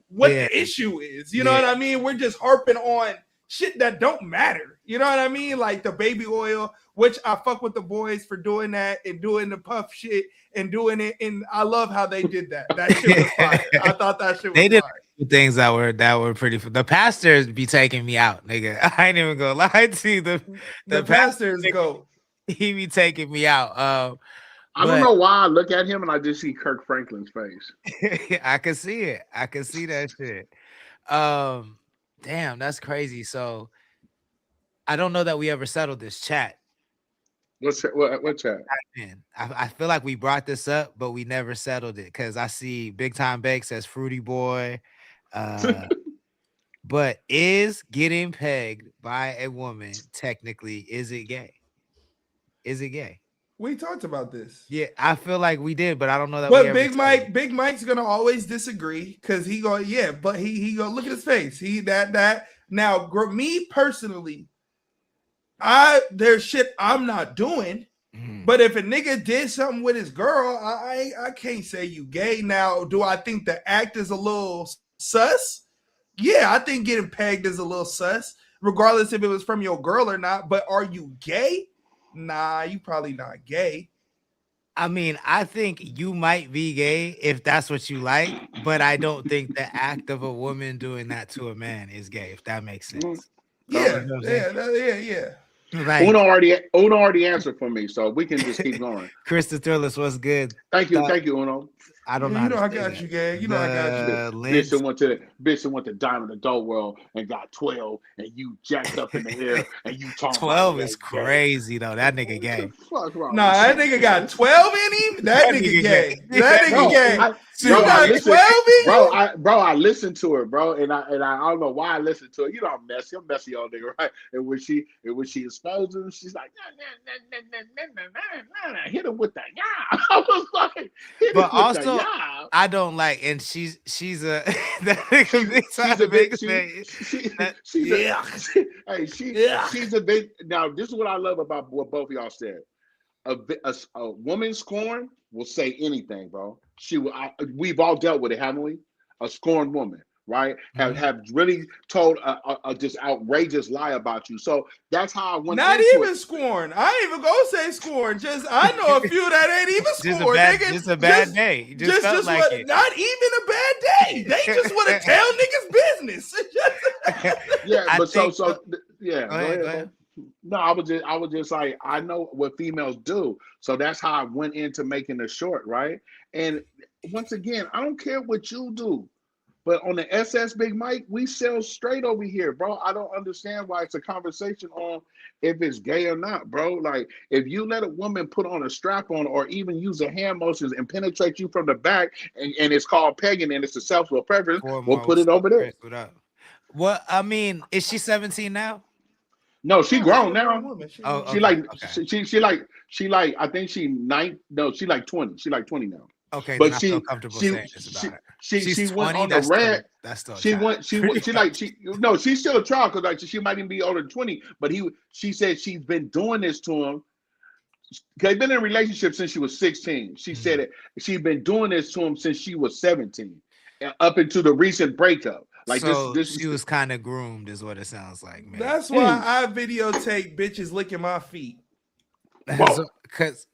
what the issue is. You know what I mean? We're just harping on shit that don't matter. You know what I mean? Like the baby oil, which I fuck with the boys for doing that and doing the puff shit and doing it. And I love how they did that. That shit was fire. I thought that shit was fire. Things that were pretty. The pastors be taking me out, nigga. I ain't even gonna lie to you. The pastors go. He be taking me out. I don't know why I look at him and I just see Kirk Franklin's face. I can see it. I can see that shit. Damn, that's crazy. So I don't know that we ever settled this chat. What chat? I feel like we brought this up, but we never settled it because I see Big Time Bake says Fruity Boy. But is getting pegged by a woman technically, is it gay? Is it gay? We talked about this. Yeah, I feel like we did, but I don't know that. But Big Mike's gonna always disagree because he go, but he go look at his face. He that now me personally, there's shit I'm not doing. But if a nigga did something with his girl, I can't say you gay. Now, do I think the act is a little sus? Yeah, I think getting pegged is a little sus, regardless if it was from your girl or not. But are you gay? Nah, you probably not gay. I mean, I think you might be gay if that's what you like, but I don't think the act of a woman doing that to a man is gay, if that makes sense. Yeah. Like, Uno already answered for me, so we can just keep going. Chris the Thrillers, what's good? Thank you, Uno. I don't know. You know I got you, gang. You know I got you. Bitch went to Diamond Adult World and got 12, and you jacked up in the air, and you talking 12 is crazy though. That nigga gay. Nah, that nigga got 12 in him. That nigga gay. That nigga gay. You got 12 in him? Bro, I listened to her, bro, and I don't know why I listened to her. You know I'm messy old nigga, right? And when she exposed him, she's like, nah, hit him with that. Yeah, I was like, but also, I don't like, and she's a she's a big. Now this is what I love about what both of y'all said. A woman scorned will say anything, bro. We've all dealt with it, haven't we? A scorned woman, right? Have really told a just outrageous lie about you. So that's how I went. Not even scorn. I ain't even gonna say scorn. Just I know a few that ain't even scorn. Just a bad day. Just like it. Not even a bad day. They just want to tell niggas business. Yeah, but Go ahead. No, I was just like, I know what females do. So that's how I went into making the short, right? And once again, I don't care what you do, but on the SS Big Mike, we sell straight over here, bro. I don't understand why it's a conversation on if it's gay or not, bro. Like, if you let a woman put on a strap on or even use her hand motions and penetrate you from the back, and it's called pegging and it's a sexual preference, we'll put it over there. Well, I mean, is she 17 now? No, she grown now. Oh, she like I think she like 20. She like 20 now. Okay, but I she feel comfortable saying this about her. She went 20, on the red. That's still She's still a child because like she might even be older than 20. But she said she's been doing this to him. They've been in a relationship since she was 16. She said it. She's been doing this to him since she was 17, up into the recent breakup. Like so this she was kind of groomed, is what it sounds like, man. That's why I videotape bitches licking my feet. So,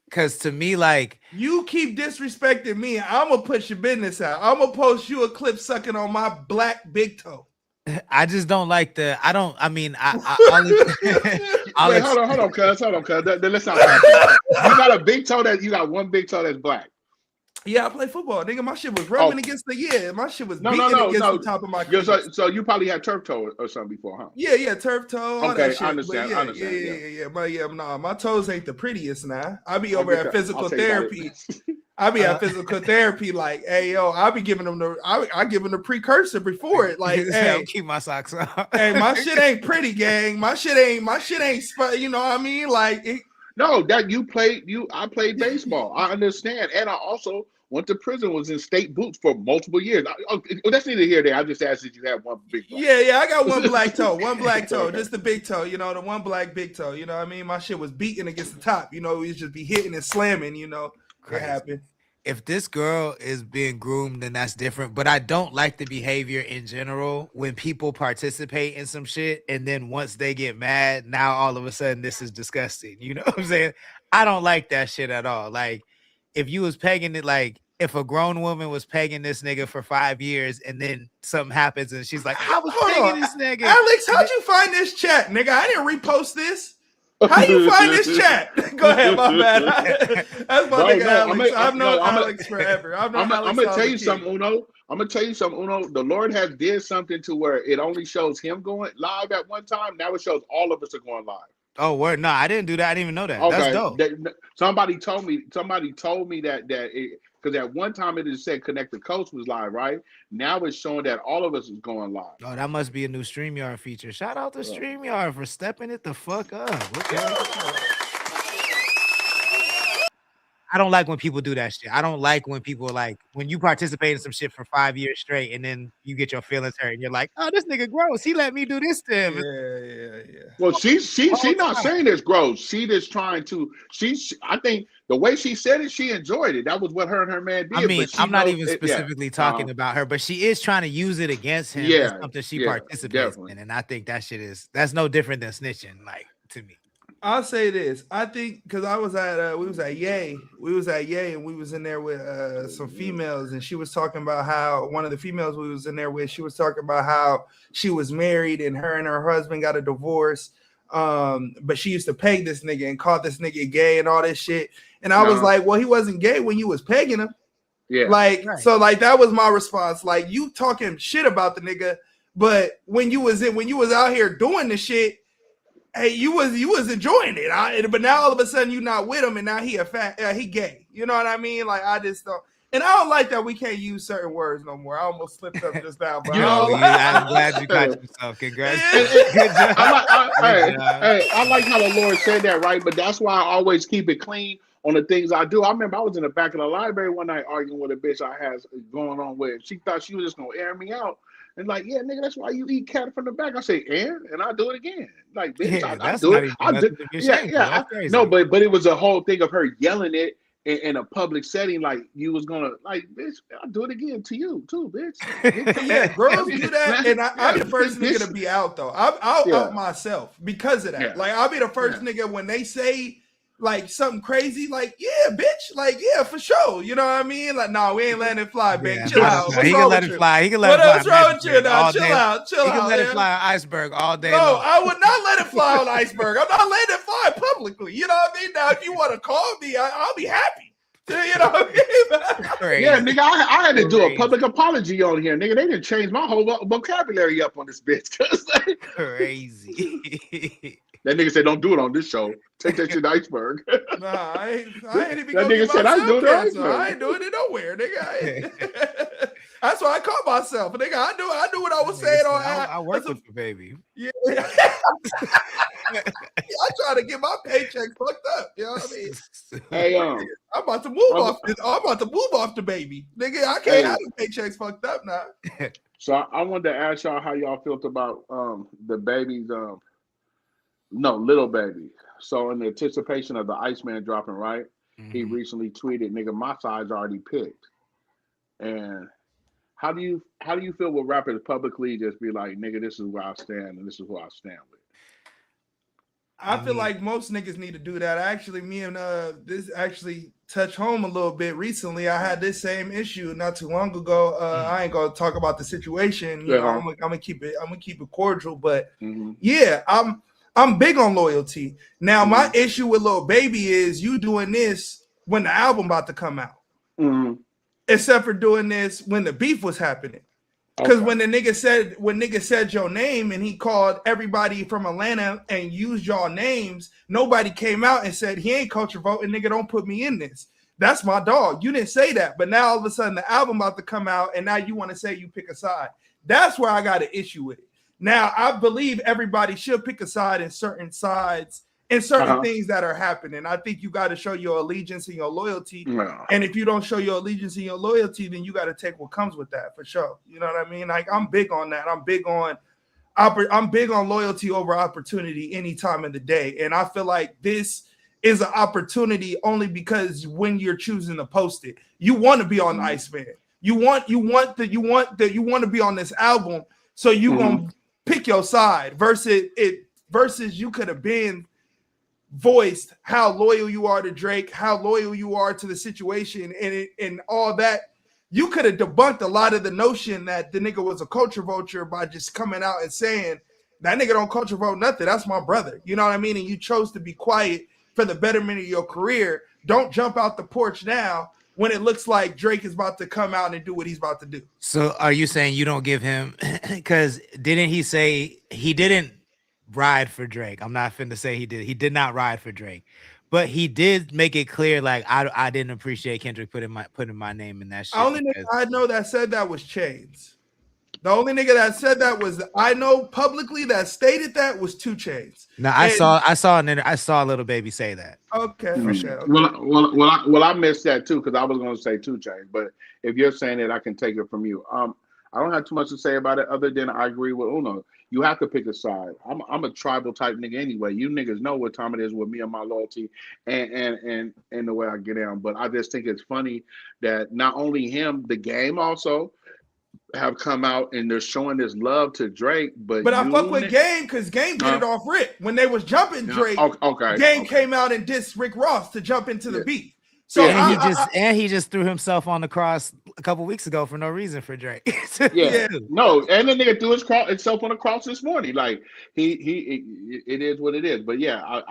cause to me, like, you keep disrespecting me, I'm gonna put your business out. I'm gonna post you a clip sucking on my black big toe. I just don't like the. I don't. I mean, Wait, hold on, cuz. Let's not. You got a big toe you got one big toe that's black. Yeah, I play football, nigga. My shit was rubbing against the My shit was beating against the top of my. So you probably had turf toe or something before, huh? Yeah, turf toe. All that shit. I understand. My toes ain't the prettiest now. I be over at physical therapy. I be at physical therapy, like, hey yo, I be giving them I give them the precursor before it, like, hey, keep my socks on. Hey, my shit ain't pretty, gang. My shit ain't, you know what I mean? Like, no, that I played baseball. I understand, and I also went to prison. Was in state boots for multiple years. That's neither here nor there. I just asked if you had one big toe. Yeah, I got one black toe, just the big toe. You know, the one black big toe. You know what I mean? My shit was beating against the top. You know, we just be hitting and slamming. You know. What happened? If this girl is being groomed, then that's different. But I don't like the behavior in general when people participate in some shit and then once they get mad, now all of a sudden this is disgusting. You know what I'm saying? I don't like that shit at all. Like, if you was pegging it, like if a grown woman was pegging this nigga for 5 years and then something happens and she's like, I was pegging this nigga. Alex, how'd you find this chat, nigga? I didn't repost this. How you find this chat? Go ahead, my bad. That's my nigga Alex. I've known Alex forever. I'm gonna tell you something, Uno. I'm gonna tell you something, Uno. The Lord has did something to where it only shows him going live at one time. Now it shows all of us are going live. Oh, word. No, I didn't do that. I didn't even know that. Okay. That's dope. Somebody told me that because at one time it just said Connect the Coast was live, right? Now it's showing that all of us is going live. Oh, that must be a new StreamYard feature. Shout out to StreamYard for stepping it the fuck up. Okay. I don't like when people do that shit. I don't like when people when you participate in some shit for 5 years straight and then you get your feelings hurt and you're like, oh, this nigga gross. He let me do this to him. Yeah. Well, she's not saying it's gross. She just trying to. I think the way she said it, she enjoyed it. That was what her and her man did. I mean, I'm not even specifically talking about her, but she is trying to use it against him. Yeah, as something she participates in, and I think that's no different than snitching, like, to me. I'll say this. I think because I was at we was at Yay and we was in there with some females and she was talking about how one of the females we was in there with, she was talking about how she was married and her husband got a divorce. But she used to peg this nigga and call this nigga gay and all this shit. And I was like, well, he wasn't gay when you was pegging him. Yeah. So that was my response. Like, you talking shit about the nigga, but when you was out here doing the shit, hey, you was enjoying it. But now all of a sudden you not with him, and now he gay. You know what I mean? Like, I just don't. And I don't like that we can't use certain words no more. I almost slipped up just now, but I'm glad you caught yourself. Congrats. I like how the Lord said that, right? But that's why I always keep it clean on the things I do. I remember I was in the back of the library one night arguing with a bitch I had going on with. She thought she was just gonna air me out. And like, yeah, nigga, that's why you eat cat from the back. I say, and I do it again. Like, bitch, I do it. No, but it was a whole thing of her yelling it in a public setting, like you was gonna, like, bitch, I'll do it again to you too, bitch. Yeah, girls do that, and I'm the first nigga to be out though. I'll out myself because of that. Yeah. Like, I'll be the first nigga when they say like something crazy, like, yeah, bitch, like, yeah, for sure. You know what I mean? Like, no, we ain't letting it fly, bitch. Chill out. He can let it fly. He can let it fly. What's wrong with you now? Chill out. He can let it fly on iceberg all day. No, I would not let it fly on iceberg. I'm not letting it fly publicly. You know what I mean? Now, if you want to call me, I'll be happy. You know what I mean? Yeah, nigga, I had to do a public apology on here, nigga. They didn't change my whole vocabulary up on this bitch. Crazy. That nigga said, "Don't do it on this show. Take that shit to iceberg." Nah, I ain't even. That nigga said, "I do it on iceberg." I ain't doing it nowhere, nigga. That's why I call myself, nigga. I do what I was saying on. I work with you, baby. Yeah. I try to get my paycheck fucked up. You know what I mean? Hey, I'm about to move off this. I'm about to move off the baby, nigga. I can't have the paychecks fucked up now. So I wanted to ask y'all how y'all felt about the baby's little baby. So in the anticipation of the Iceman dropping, right? Mm-hmm. He recently tweeted, "Nigga, my side's already picked." And how do you feel with rappers publicly just be like, "Nigga, this is where I stand, and this is who I stand with"? I feel like most niggas need to do that. Actually, me and this actually touched home a little bit recently. I had this same issue not too long ago. I ain't gonna talk about the situation. You know, I'm gonna keep it cordial. But yeah, I'm big on loyalty. Now, my issue with Lil Baby is you doing this when the album about to come out. except for doing this when the beef was happening. Because when nigga said your name and he called everybody from Atlanta and used y'all names, nobody came out and said he ain't culture vote and nigga don't put me in this. That's my dog. You didn't say that, but now all of a sudden the album about to come out and now you want to say you pick a side. That's where I got an issue with it. Now I believe everybody should pick a side in certain sides and certain things that are happening. I think you got to show your allegiance and your loyalty. And if you don't show your allegiance and your loyalty, then you got to take what comes with that for sure. You know what I mean? Like I'm big on that. I'm big on loyalty over opportunity any time of the day. And I feel like this is an opportunity only because when you're choosing to post it, you want to be on Iceman. You want to be on this album. So you gonna pick your side versus you could have been voiced how loyal you are to Drake, how loyal you are to the situation, and all that. You could have debunked a lot of the notion that the nigga was a culture vulture by just coming out and saying that nigga don't culture vote nothing. That's my brother. You know what I mean? And you chose to be quiet for the betterment of your career. Don't jump out the porch now when it looks like Drake is about to come out and do what he's about to do. So are you saying you don't give him, because didn't he say he didn't ride for Drake? I'm not finna say he did. He did not ride for Drake, but he did make it clear like I didn't appreciate Kendrick putting my name in that shit. The only nigga I know that said that was Chainz. The only nigga that said that was I know publicly that stated that was 2 Chainz. No, I saw Little Baby say that. Okay, for sure. Well, I missed that too because I was going to say 2 Chainz, but if you're saying it, I can take it from you. I don't have too much to say about it other than I agree with Uno. You have to pick a side. I'm a tribal type nigga anyway. You niggas know what time it is with me and my loyalty and the way I get down. But I just think it's funny that not only him, the game also have come out and they're showing this love to Drake. But I fuck with Game because Game get it off Rick. When they was jumping Drake, Game came out and dissed Rick Ross to jump into the beat. So he just threw himself on the cross a couple weeks ago for no reason for Drake. No, and the nigga threw himself on the cross this morning. Like it is what it is. But yeah,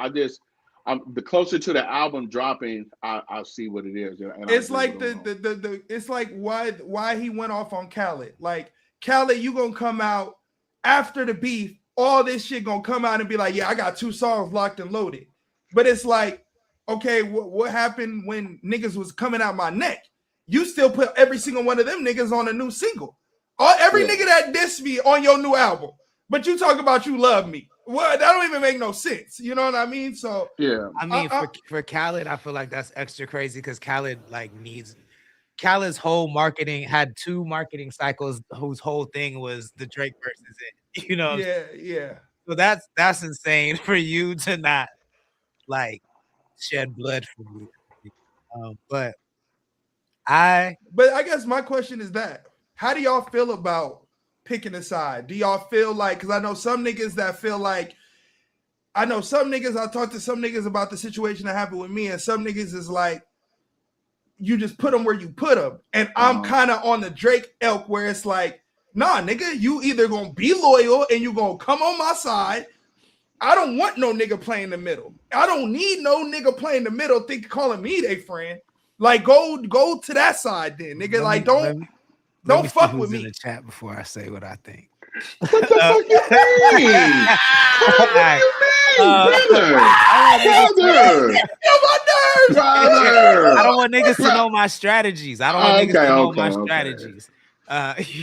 the closer to the album dropping, I see what it is. And it's like it's like why he went off on Khaled. Like Khaled, you gonna come out after the beef, all this shit gonna come out and be like, yeah, I got 2 songs locked and loaded. But it's like, okay, what happened when niggas was coming out my neck? You still put every single one of them niggas on a new single. Every nigga that dissed me on your new album. But you talk about you love me. Well, that don't even make no sense. You know what I mean? So yeah. I mean, for Khaled, I feel like that's extra crazy because Khaled Khaled's whole marketing had 2 marketing cycles whose whole thing was the Drake versus it. You know? Yeah. So that's insane for you to not like shed blood for me. But I guess my question is that how do y'all feel about picking a side? Do y'all feel like, because I know some niggas that feel like, I talked to some niggas about the situation that happened with me, and some niggas is like, you just put them where you put them. And I'm kind of on the Drake elk where it's like, nah, nigga, you either gonna be loyal and you gonna come on my side. I don't want no nigga playing the middle. I don't need no nigga playing the middle calling me their friend. Like go to that side then, nigga. Don't fuck with me. In the chat before I say what I think. What the fuck you mean? I don't want niggas to know my strategies. I don't want niggas to know my strategies.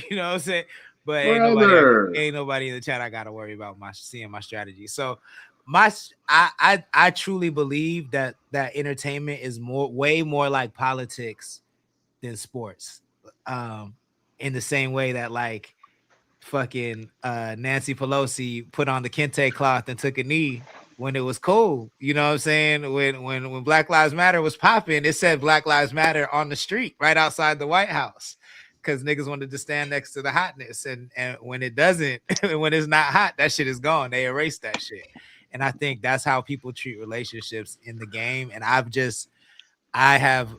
You know what I'm saying? But ain't nobody in the chat I gotta worry about seeing my strategy. So I truly believe that entertainment is way more like politics than sports. In the same way that like fucking Nancy Pelosi put on the kente cloth and took a knee when it was cool. You know what I'm saying? When Black Lives Matter was popping, it said Black Lives Matter on the street right outside the White House. Because niggas wanted to stand next to the hotness, and when it doesn't, when it's not hot, that shit is gone. They erase that shit, and I think that's how people treat relationships in the game. And I have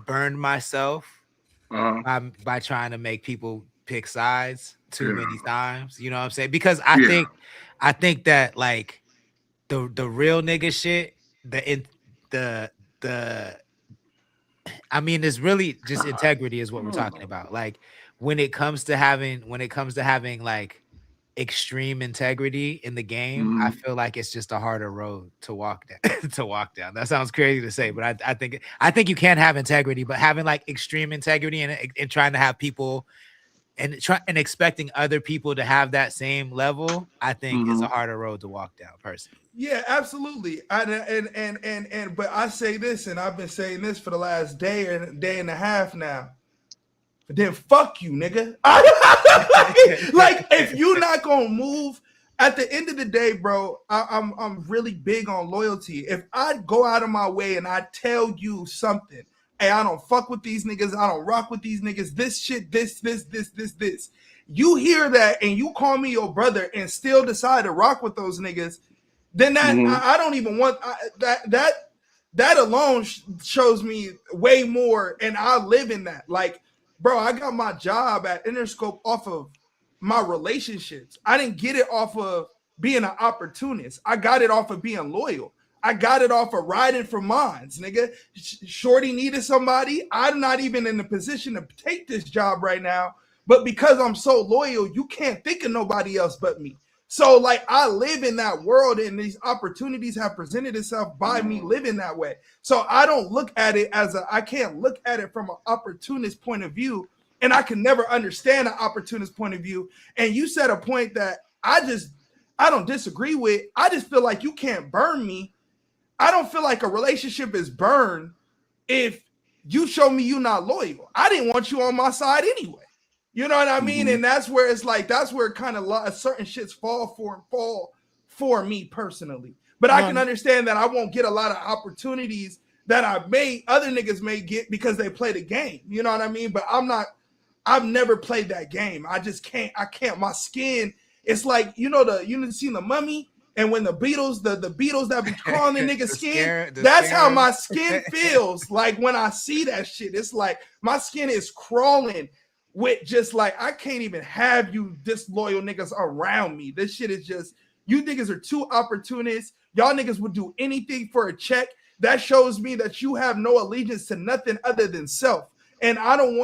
burned myself by trying to make people pick sides too many times. You know what I'm saying? Because I think that like the real nigga shit, the I mean, it's really just integrity is what we're talking about. Like when it comes to having like extreme integrity in the game, I feel like it's just a harder road to walk down. To walk down. That sounds crazy to say, but I think you can have integrity, but having like extreme integrity and trying to have people and expecting other people to have that same level, I think is a harder road to walk down personally. Yeah, absolutely. But I say this, and I've been saying this for the last day and a half now. But then fuck you, nigga. Like if you're not gonna move, at the end of the day, bro, I'm really big on loyalty. If I go out of my way and I tell you something, hey, I don't fuck with these niggas, I don't rock with these niggas, this shit, this. You hear that and you call me your brother and still decide to rock with those niggas, then that I don't even want that alone shows me way more, and I live in that. Like, bro, I got my job at Interscope off of my relationships. I didn't get it off of being an opportunist. I got it off of being loyal. I got it off of riding for mines, nigga. Shorty needed somebody. I'm not even in the position to take this job right now, but because I'm so loyal, you can't think of nobody else but me. So, like, I live in that world, and these opportunities have presented itself by me living that way. So I don't look at it I can't look at it from an opportunist point of view, and I can never understand an opportunist point of view. And you said a point that I don't disagree with. I just feel like you can't burn me. I don't feel like a relationship is burned if you show me you're not loyal. I didn't want you on my side anyway. You know what I mean? And that's where it's like, that's where kind of certain shits fall for me personally. But I can understand that I won't get a lot of opportunities that other niggas may get because they play the game. You know what I mean? But I've never played that game. I can't. My skin, it's like, you seen The Mummy? And when the Beatles that be crawling the nigga's skin, that's how my skin feels. Like when I see that shit, it's like my skin is crawling with just like, I can't even have you disloyal niggas around me. This shit is just, you niggas are too opportunists. Y'all niggas would do anything for a check. That shows me that you have no allegiance to nothing other than self. And I don't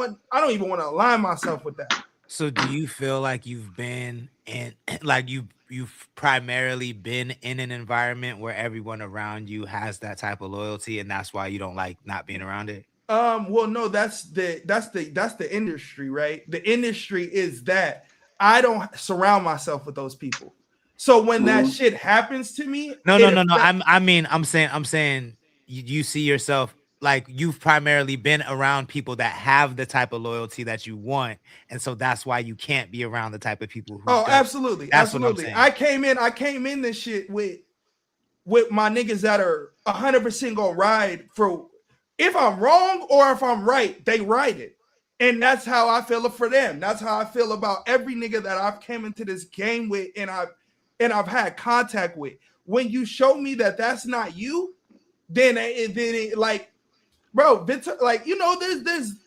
even want to align myself with that. So do you feel like you've been in, like you've primarily been in an environment where everyone around you has that type of loyalty, and that's why you don't like not being around it? Well, no, that's the industry, right? The industry is that I don't surround myself with those people. So when that shit happens to me, no. I'm saying you see yourself like you've primarily been around people that have the type of loyalty that you want, and so that's why you can't be around the type of people who absolutely. That's what I'm saying. I came in this shit with my niggas that are 100% gonna ride for, if I'm wrong or if I'm right, they ride it. And that's how I feel for them. That's how I feel about every nigga that I've came into this game with and I've had contact with. When you show me that that's not you, then it like, bro, like, there's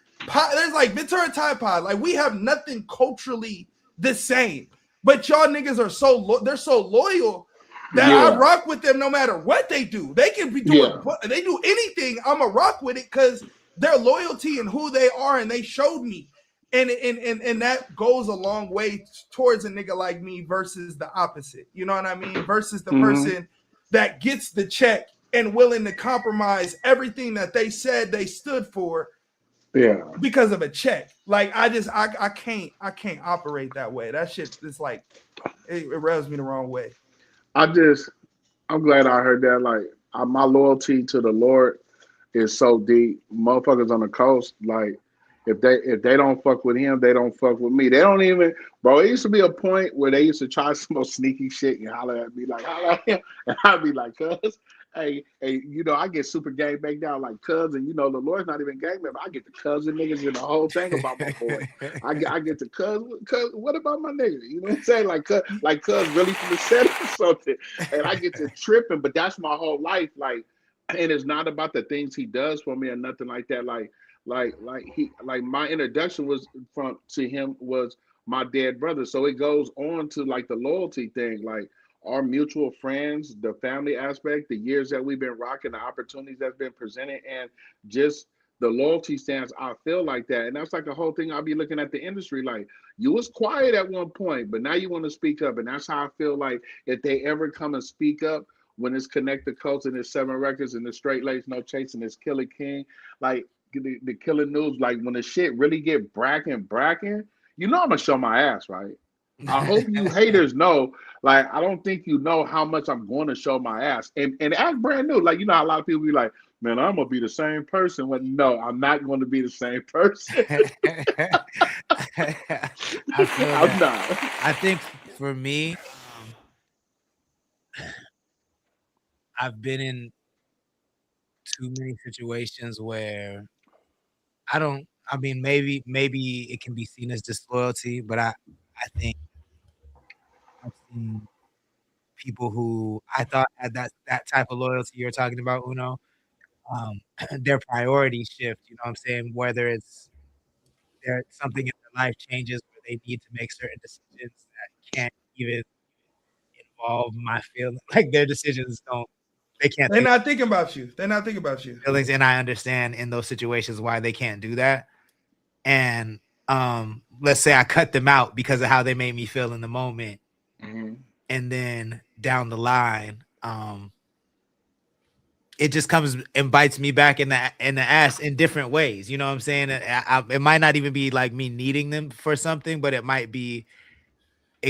like Ventura Tide Pod. Like, we have nothing culturally the same, but y'all niggas are they're so loyal that I rock with them no matter what they do. They can be doing they do anything. I'm a rock with it because their loyalty and who they are, and they showed me. And that goes a long way towards a nigga like me versus the opposite. You know what I mean? Versus the person that gets the check and willing to compromise everything that they said they stood for because of a check. Like, I can't operate that way. That shit is like, it rubs me the wrong way. I'm glad I heard that. Like, my loyalty to the Lord is so deep. Motherfuckers on the coast, like, if they don't fuck with him, they don't fuck with me. They don't even, bro. It used to be a point where they used to try some more sneaky shit and holler at me, like, holler at him, and I'd be like, cuz, hey, I get super gang banged down like cuz, and the Lord's not even gang member. I get the cousin niggas and the whole thing about my boy. I get the cuz, what about my nigga? You know what I'm saying? Like cuz really from the set or something, and I get to tripping. But that's my whole life, like, and it's not about the things he does for me or nothing like that, like my introduction to him was my dead brother. So it goes on to like the loyalty thing, like our mutual friends, the family aspect, the years that we've been rocking, the opportunities that's been presented, and just the loyalty stance, I feel like that. And that's like the whole thing. I'll be looking at the industry like, you was quiet at one point, but now you want to speak up. And that's how I feel like if they ever come and speak up when it's Connect the Coast and it's 7 Records and the Straight Lace No Chase and it's Killer King, like the Killer News, like when the shit really get bracken, you know I'm gonna show my ass, right? I hope you haters know, like, I don't think you know how much I'm going to show my ass and act brand new. Like, you know how a lot of people be like, man, I'm gonna be the same person. When no, I'm not going to be the same person. I'm not. I think for me, I've been in too many situations where maybe it can be seen as disloyalty, but I think I've seen people who I thought had that type of loyalty you're talking about, Uno. Their priorities shift, you know what I'm saying? Whether it's there something in their life changes where they need to make certain decisions that can't even involve my feelings. Like their decisions they can't. They're not thinking about you. They're not thinking about you. Feelings, and I understand in those situations why they can't do that. And let's say I cut them out because of how they made me feel in the moment, and then down the line, it just comes and bites me back in the ass in different ways. You know what I'm saying? It might not even be like me needing them for something, but it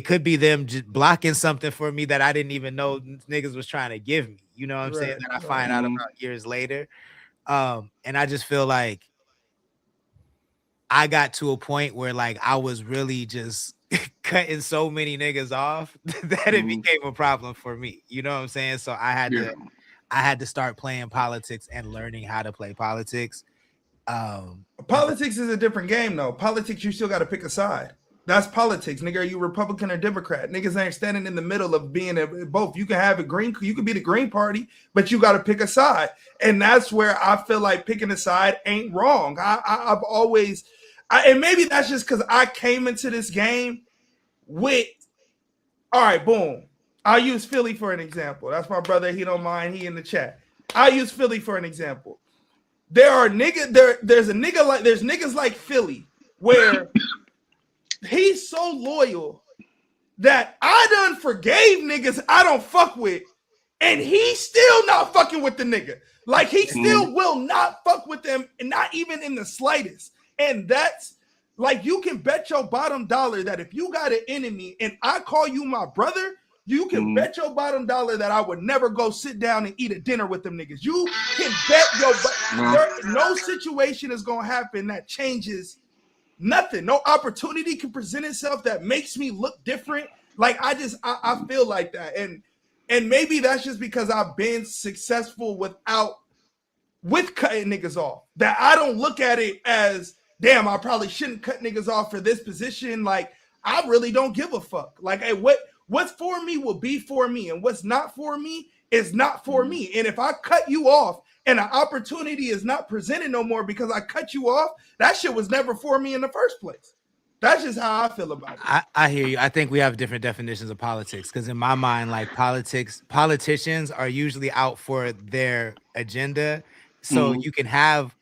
could be them just blocking something for me that I didn't even know niggas was trying to give me. You know what I'm saying? That I find out about years later. And I just feel like I got to a point where like I was really just cutting so many niggas off that it became a problem for me. You know what I'm saying? So I had to start playing politics and learning how to play politics. Politics is a different game, though. Politics, you still got to pick a side. That's politics, nigga. Are you Republican or Democrat? Niggas ain't standing in the middle of being both. You can have you can be the Green Party, but you got to pick a side. And that's where I feel like picking a side ain't wrong. I've always, and maybe that's just because I came into this game with, all right, boom. I'll use Philly for an example. That's my brother. He don't mind. He in the chat. I'll use Philly for an example. There's niggas like Philly where he's so loyal that I done forgave niggas I don't fuck with, and he's still not fucking with the nigga. Like he still will not fuck with them, and not even in the slightest. And that's like, you can bet your bottom dollar that if you got an enemy and I call you my brother, you can bet your bottom dollar that I would never go sit down and eat a dinner with them niggas. You can bet no situation is gonna happen that changes nothing. No opportunity can present itself that makes me look different. Like I feel like that, and maybe that's just because I've been successful with cutting niggas off. That I don't look at it as, damn, I probably shouldn't cut niggas off for this position. Like I really don't give a fuck. Like hey, what's for me will be for me, and what's not for me is not for me. And if I cut you off and an opportunity is not presented no more because I cut you off, that shit was never for me in the first place. That's just how I feel about it. I hear you. I think we have different definitions of politics, because in my mind, like politicians are usually out for their agenda. So you can have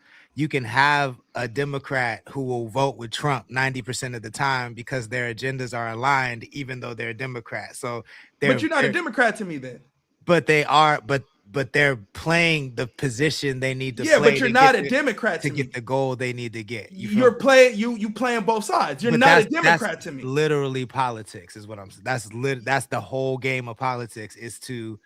a Democrat who will vote with Trump 90% of the time because their agendas are aligned, even though they're a Democrat. So but you're not a Democrat to me then. But they are, but they're playing the position they need to play. Yeah, but you're not a Democrat to get the goal they need to get. You're playing you playing both sides. You're not a Democrat to me. Literally politics is what I'm saying. That's the whole game of politics, is to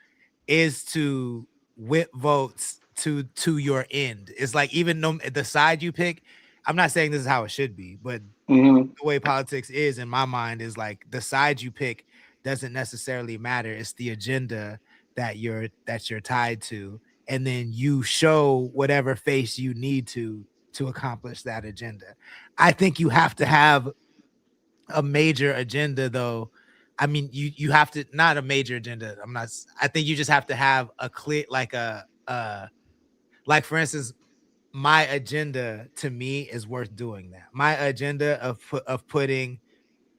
whip votes to your end. It's like, even the side you pick, I'm not saying this is how it should be, but the way politics is in my mind is like, the side you pick doesn't necessarily matter. It's the agenda that you're tied to, and then you show whatever face you need to accomplish that agenda. I think you have to have a major agenda, though. I mean, you have to, not a major agenda. I think you just have to have a clear, like like for instance, my agenda to me is worth doing that. My agenda of building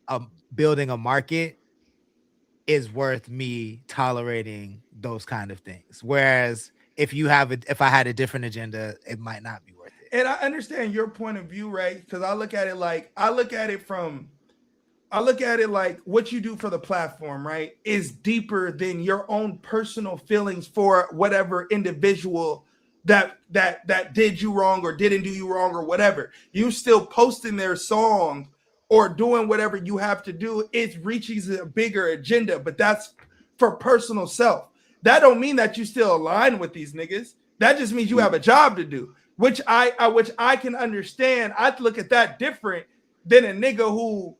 a market is worth me tolerating those kind of things. Whereas if I had a different agenda, it might not be worth it. And I understand your point of view, right? Because I look at it like what you do for the platform, right, is deeper than your own personal feelings for whatever individual that did you wrong or didn't do you wrong or whatever. You still posting their song or doing whatever you have to do. It reaches a bigger agenda, but that's for personal self. That don't mean that you still align with these niggas. That just means you have a job to do, which I can understand. I look at that different than a nigga who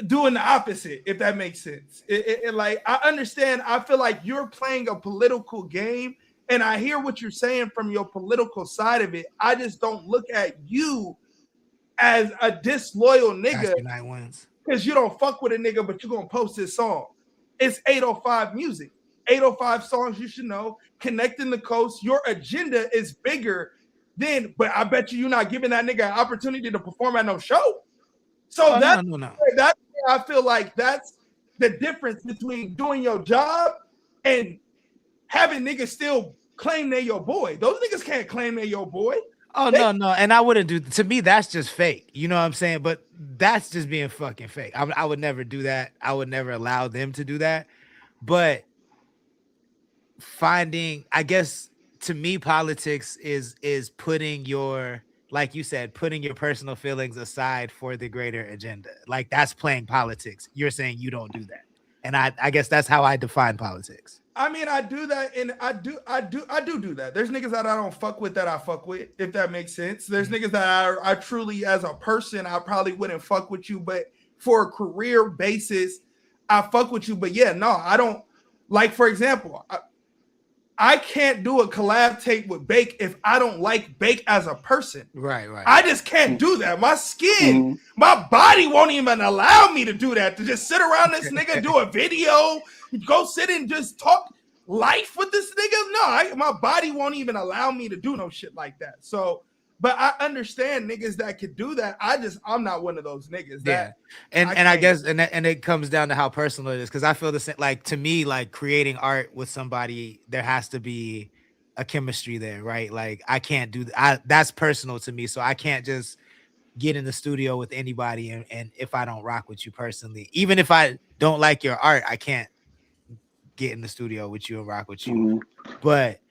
doing the opposite, if that makes sense. Like, I understand. I feel like you're playing a political game, and I hear what you're saying from your political side of it. I just don't look at you as a disloyal nigga because you don't fuck with a nigga, but you're gonna post his song. It's 805 music. 805 songs you should know. Connecting the coast. Your agenda is bigger than, but I bet you're not giving that nigga an opportunity to perform at no show. So that's I feel like that's the difference between doing your job and having niggas still claim they're your boy. Those niggas can't claim they're your boy. Oh, no. And I wouldn't do, to me, that's just fake. You know what I'm saying? But that's just being fucking fake. I would never do that. I would never allow them to do that. But I guess to me, politics is putting your, like you said, putting your personal feelings aside for the greater agenda. Like, that's playing politics. You're saying you don't do that. And I guess that's how I define politics. I mean, I do that, and I do that. There's niggas that I don't fuck with that I fuck with, if that makes sense. There's niggas that I truly, as a person, I probably wouldn't fuck with you, but for a career basis, I fuck with you. But yeah, no, I don't. Like, for example, I can't do a collab tape with Bake if I don't like Bake as a person. Right. I just can't do that. My skin, my body won't even allow me to do that. To just sit around this nigga, do a video, go sit and just talk life with this nigga. No, my body won't even allow me to do no shit like that. So, but I understand niggas that could do that. I'm not one of those niggas. I guess it comes down to how personal it is. Cause I feel the same, like, to me, like, creating art with somebody, there has to be a chemistry there, right? Like, I can't do that. That's personal to me. So I can't just get in the studio with anybody. And if I don't rock with you personally, even if I don't like your art, I can't get in the studio with you and rock with you. But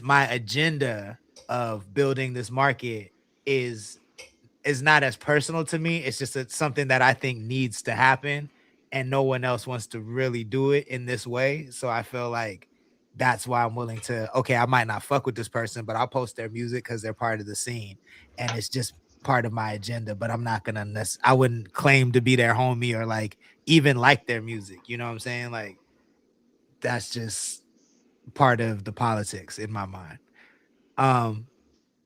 my agenda of building this market is not as personal to me. It's just something that I think needs to happen, and no one else wants to really do it in this way. So I feel like that's why I'm willing to, okay, I might not fuck with this person, but I'll post their music because they're part of the scene, and it's just part of my agenda. But I'm not gonna I wouldn't claim to be their homie or like even like their music. You know what I'm saying? Like, that's just part of the politics in my mind.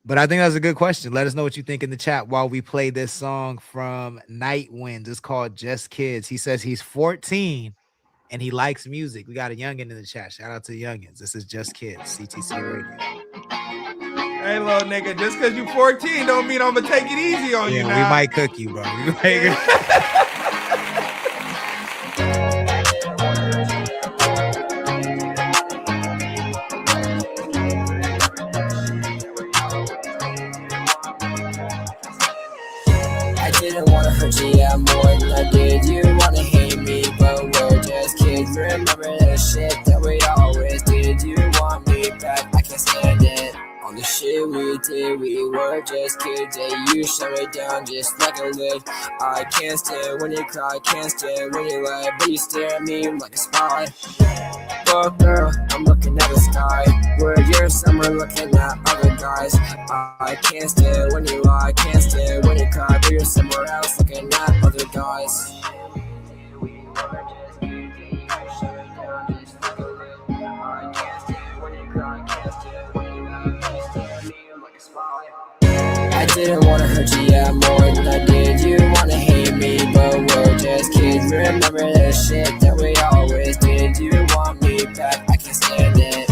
But I think that's a good question. Let us know what you think in the chat while we play this song from Night Winds. It's called Just Kids. He says he's 14 and he likes music. We got a youngin in the chat. Shout out to the youngins. This is Just Kids, CTC Radio. Hey, little nigga, just because you 14 don't mean I'm gonna take it easy on you now. We might cook you, bro. Yeah, more than I did. You wanna hate me, but we're just kids. Remember the shit that we always did. You want me back, I can't stand it. On the shit we did, we were just kids. Yeah, you shut it down just like a lid. I can't stand when you cry, can't stand when you lie, but you stare at me like a spy. Oh girl, I'm looking at the sky, where you're somewhere looking at other guys. I can't stand when you lie, can't stand when you cry, but you're somewhere else looking at other guys. I didn't wanna hurt you, yeah, more than I did. You wanna hate me, but we're just kids. Remember the shit that we always did. You want me back, I can't stand it.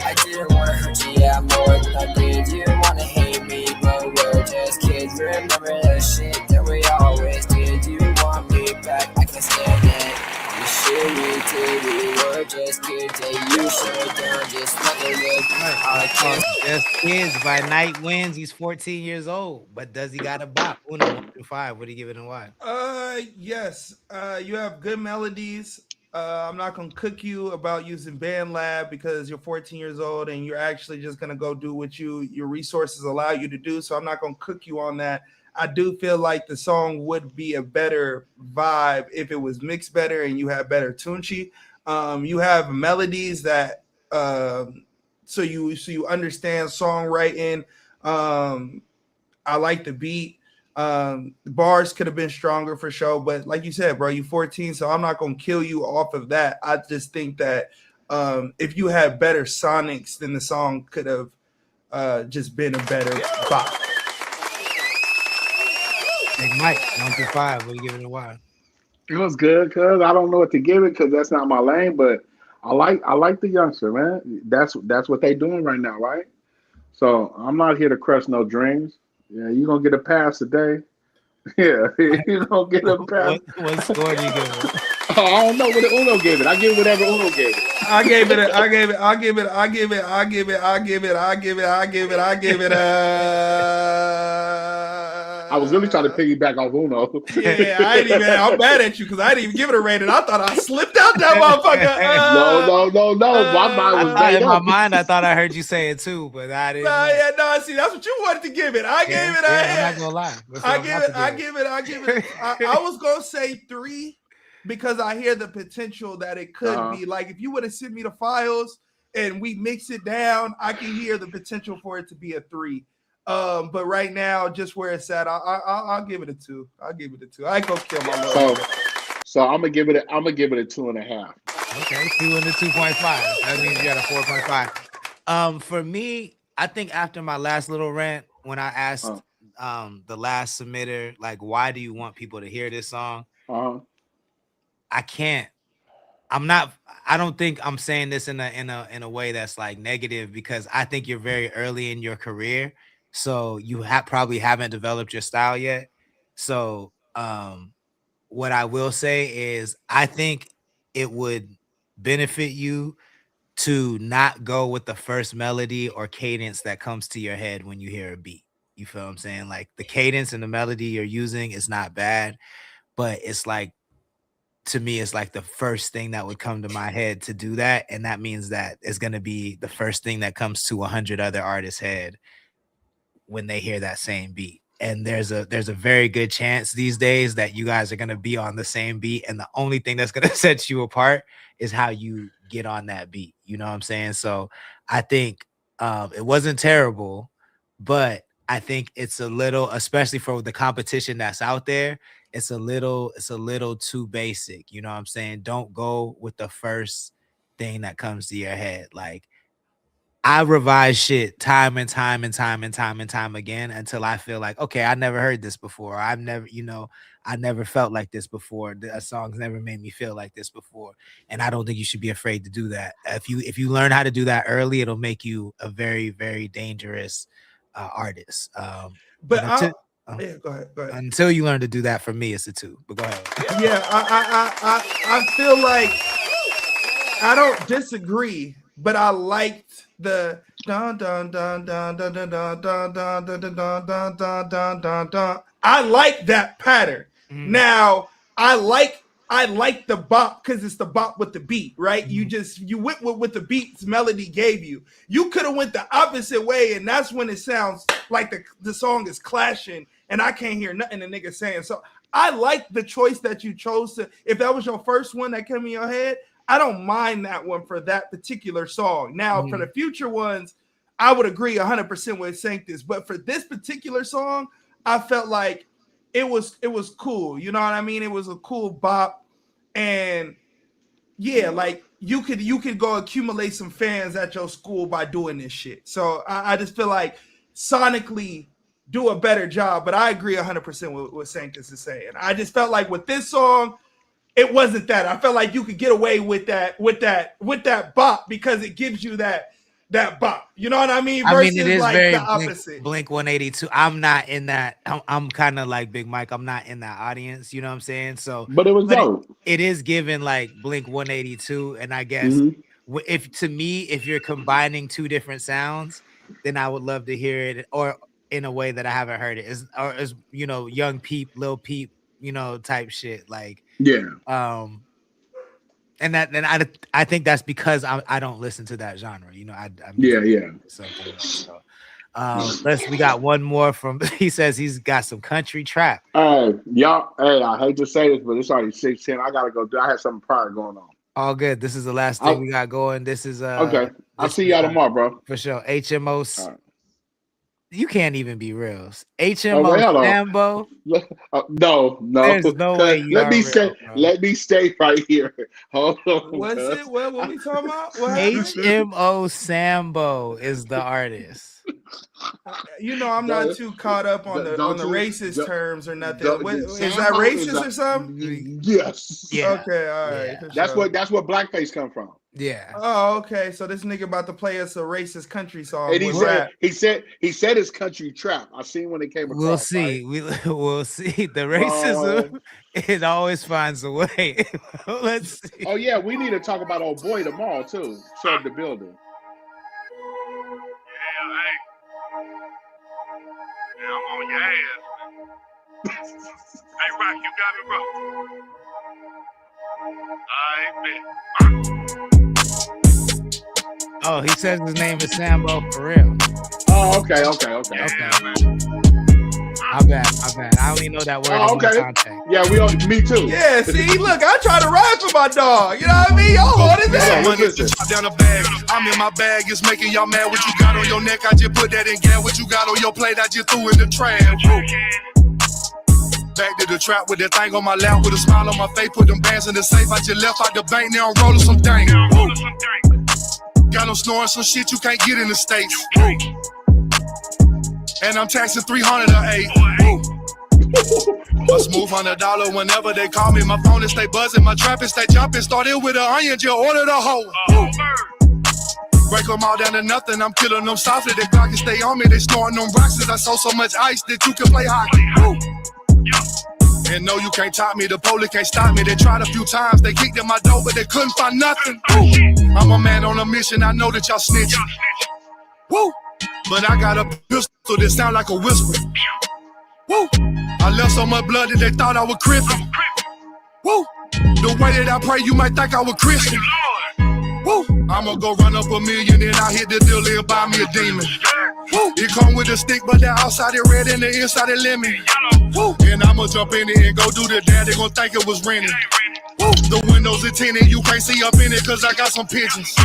I didn't wanna hurt you, yeah, more than I did. You wanna hate me, but we're just kids. Remember the shit that we always did. You want me back, I can't stand it. The shit we did, we were just kids. Yeah, you shut it down just like a lid. I called Just Kids by Night Winds. He's 14 years old, but does he got a bop? Uno, 1 through 5. What do you give it and why? Yes. You have good melodies. I'm not gonna cook you about using BandLab because you're 14 years old and you're actually just gonna go do what your resources allow you to do. So I'm not gonna cook you on that. I do feel like the song would be a better vibe if it was mixed better and you had better tunchi. You have melodies that so you understand songwriting. I like the beat. The bars could have been stronger for sure, but like you said, bro, you 14, so I'm not gonna kill you off of that. I just think that if you had better sonics, then the song could have just been a better bop. Big Mike, 1 through 5. What do you give it and why? It was good because I don't know what to give it because that's not my lane, but I like the youngster, man. That's what they doing right now, right? So I'm not here to crush no dreams. Yeah, you're gonna get a pass today. Yeah, you're gonna get a pass. What score do you give it? Oh, I don't know what Uno gave it. I give whatever Uno gave it. I give it I was really trying to piggyback off Uno. Yeah, I'm mad at you because I didn't even give it a rating. I thought I slipped out that motherfucker. No. My mind was made in up. my mind, I thought I heard you say it too, but I didn't. See, that's what you wanted to give it. I gave it. I'm not gonna lie. I give it. I was gonna say 3 because I hear the potential that it could be. Like if you would have sent me the files and we mix it down, I can hear the potential for it to be a 3. But right now, just where it's at, I'll give it a 2. I'll give it a 2. I ain't gonna kill my love. So I'm gonna give it a 2.5. Okay, 2 and a 2.5. That means you got a 4.5. For me, I think after my last little rant, when I asked the last submitter, like, why do you want people to hear this song? I can't. I don't think I'm saying this in a way that's like negative because I think you're very early in your career. So you probably haven't developed your style yet. So what I will say is I think it would benefit you to not go with the first melody or cadence that comes to your head when you hear a beat. You feel what I'm saying? Like the cadence and the melody you're using is not bad, but it's like, to me, it's like the first thing that would come to my head to do that. And that means that it's going to be the first thing that comes to 100 other artists' head when they hear that same beat. And there's a very good chance these days that you guys are going to be on the same beat. And the only thing that's going to set you apart is how you get on that beat. You know what I'm saying? So I think it wasn't terrible, but I think it's a little, especially for the competition that's out there, it's a little too basic. You know what I'm saying? Don't go with the first thing that comes to your head. Like, I revise shit time and time again until I feel like, okay, I never heard this before. I never felt like this before. A song's never made me feel like this before. And I don't think you should be afraid to do that. If you learn how to do that early, it'll make you a very, very dangerous artist. Yeah, go ahead. Until you learn to do that, for me, it's a 2. But go ahead. Yeah, I feel like I don't disagree, but I liked the dun dun dun dun dun dun dun dun dun dun dun dun dun dun dun dun. I like that pattern. Now I like the bop because it's the bop with the beat, right? You went with the beats melody gave you. You could have went the opposite way, and that's when it sounds like the song is clashing, and I can't hear nothing the nigga saying. So I like the choice that you chose to. If that was your first one that came in your head, I don't mind that one for that particular song. Now, for the future ones, I would agree 100% with Sanctus. But for this particular song, I felt like it was cool. You know what I mean? It was a cool bop. And yeah, like you could go accumulate some fans at your school by doing this shit. So I just feel like sonically do a better job. But I agree 100% with what Sanctus is saying. I just felt like with this song, it wasn't that. I felt like you could get away with that bop because it gives you that bop. You know what I mean? Versus it is like very the opposite. Blink 182. I'm not in that. I'm kind of like Big Mike. I'm not in that audience. You know what I'm saying? So, but it was dope. It is given like Blink 182, and I guess if you're combining two different sounds, then I would love to hear it, or in a way that I haven't heard it. Is Young Peep, Lil Peep, type shit. Like, and I think that's because I don't listen to that genre. Something else, so. We got one more from. He says he's got some country trap. Y'all. Hey, I hate to say this, but it's already 6:10. I gotta go. I had something prior going on. All good. This is the last thing we got going. This is okay. I'll see y'all tomorrow, bro. For sure. HMO. Right. You can't even be real. HMO Sambo. No. There's no way. Let me stay right here. Hold on. What's it? What we talking about? HMO Sambo is the artist. I'm not too caught up on the racist terms or nothing. Is that racist or something? Yes. Yeah. Okay. All right. Yeah. That's where blackface come from. Yeah. Oh, okay. So this nigga about to play us a racist country song. And he said it's country trap. I seen when it came across. We'll see. Right? We'll see. The racism, it always finds a way. Let's see. Oh yeah, we need to talk about old boy tomorrow too. Serve the building. Yeah, I'm on your ass. Hey, Rock, you got me, bro. I bet. Oh, he says his name is Sambo for real. Oh, okay. Yeah, Man. I bet. I only know that word. Oh, okay. Yeah, me too. Yeah, see, look, I try to ride for my dog. You know what I mean? Y'all wanted that. Down the bag. I'm in my bag. It's making y'all mad. What you got on your neck? I just put that in gas. What you got on your plate? I just threw in the trash. Back to the trap with that thing on my lap with a smile on my face. Put them bands in the safe. I just left out the bank. Now I'm rolling some thing. Got them snoring some shit you can't get in the States. And I'm taxing 300 a 8. A smooth $100 whenever they call me. My phone is stay buzzing, my trap is stay jumping. Started with an onion, just ordered a hoe. Break them all down to nothing, I'm killing them softly. They clock and stay on me, they snoring them rocks. I sold so much ice that you can play hockey. And no, you can't top me, the police can't stop me. They tried a few times, they kicked in my door, but they couldn't find nothing. I'm a man on a mission, I know that y'all snitching. Woo! But I got a pistol that sound like a whisper. Woo! I left so much blood that they thought I was crippin'. Woo! The way that I pray, you might think I was Christian. Woo! I'ma go run up $1 million and I hit the dealer and buy me a demon. Woo! It come with a stick, but the outside it red and the inside it lemon. Woo! And I'ma jump in it and go do the dad. They gon' think it was renting. Woo! The windows are tinted, you can't see up in it cause I got some pigeons.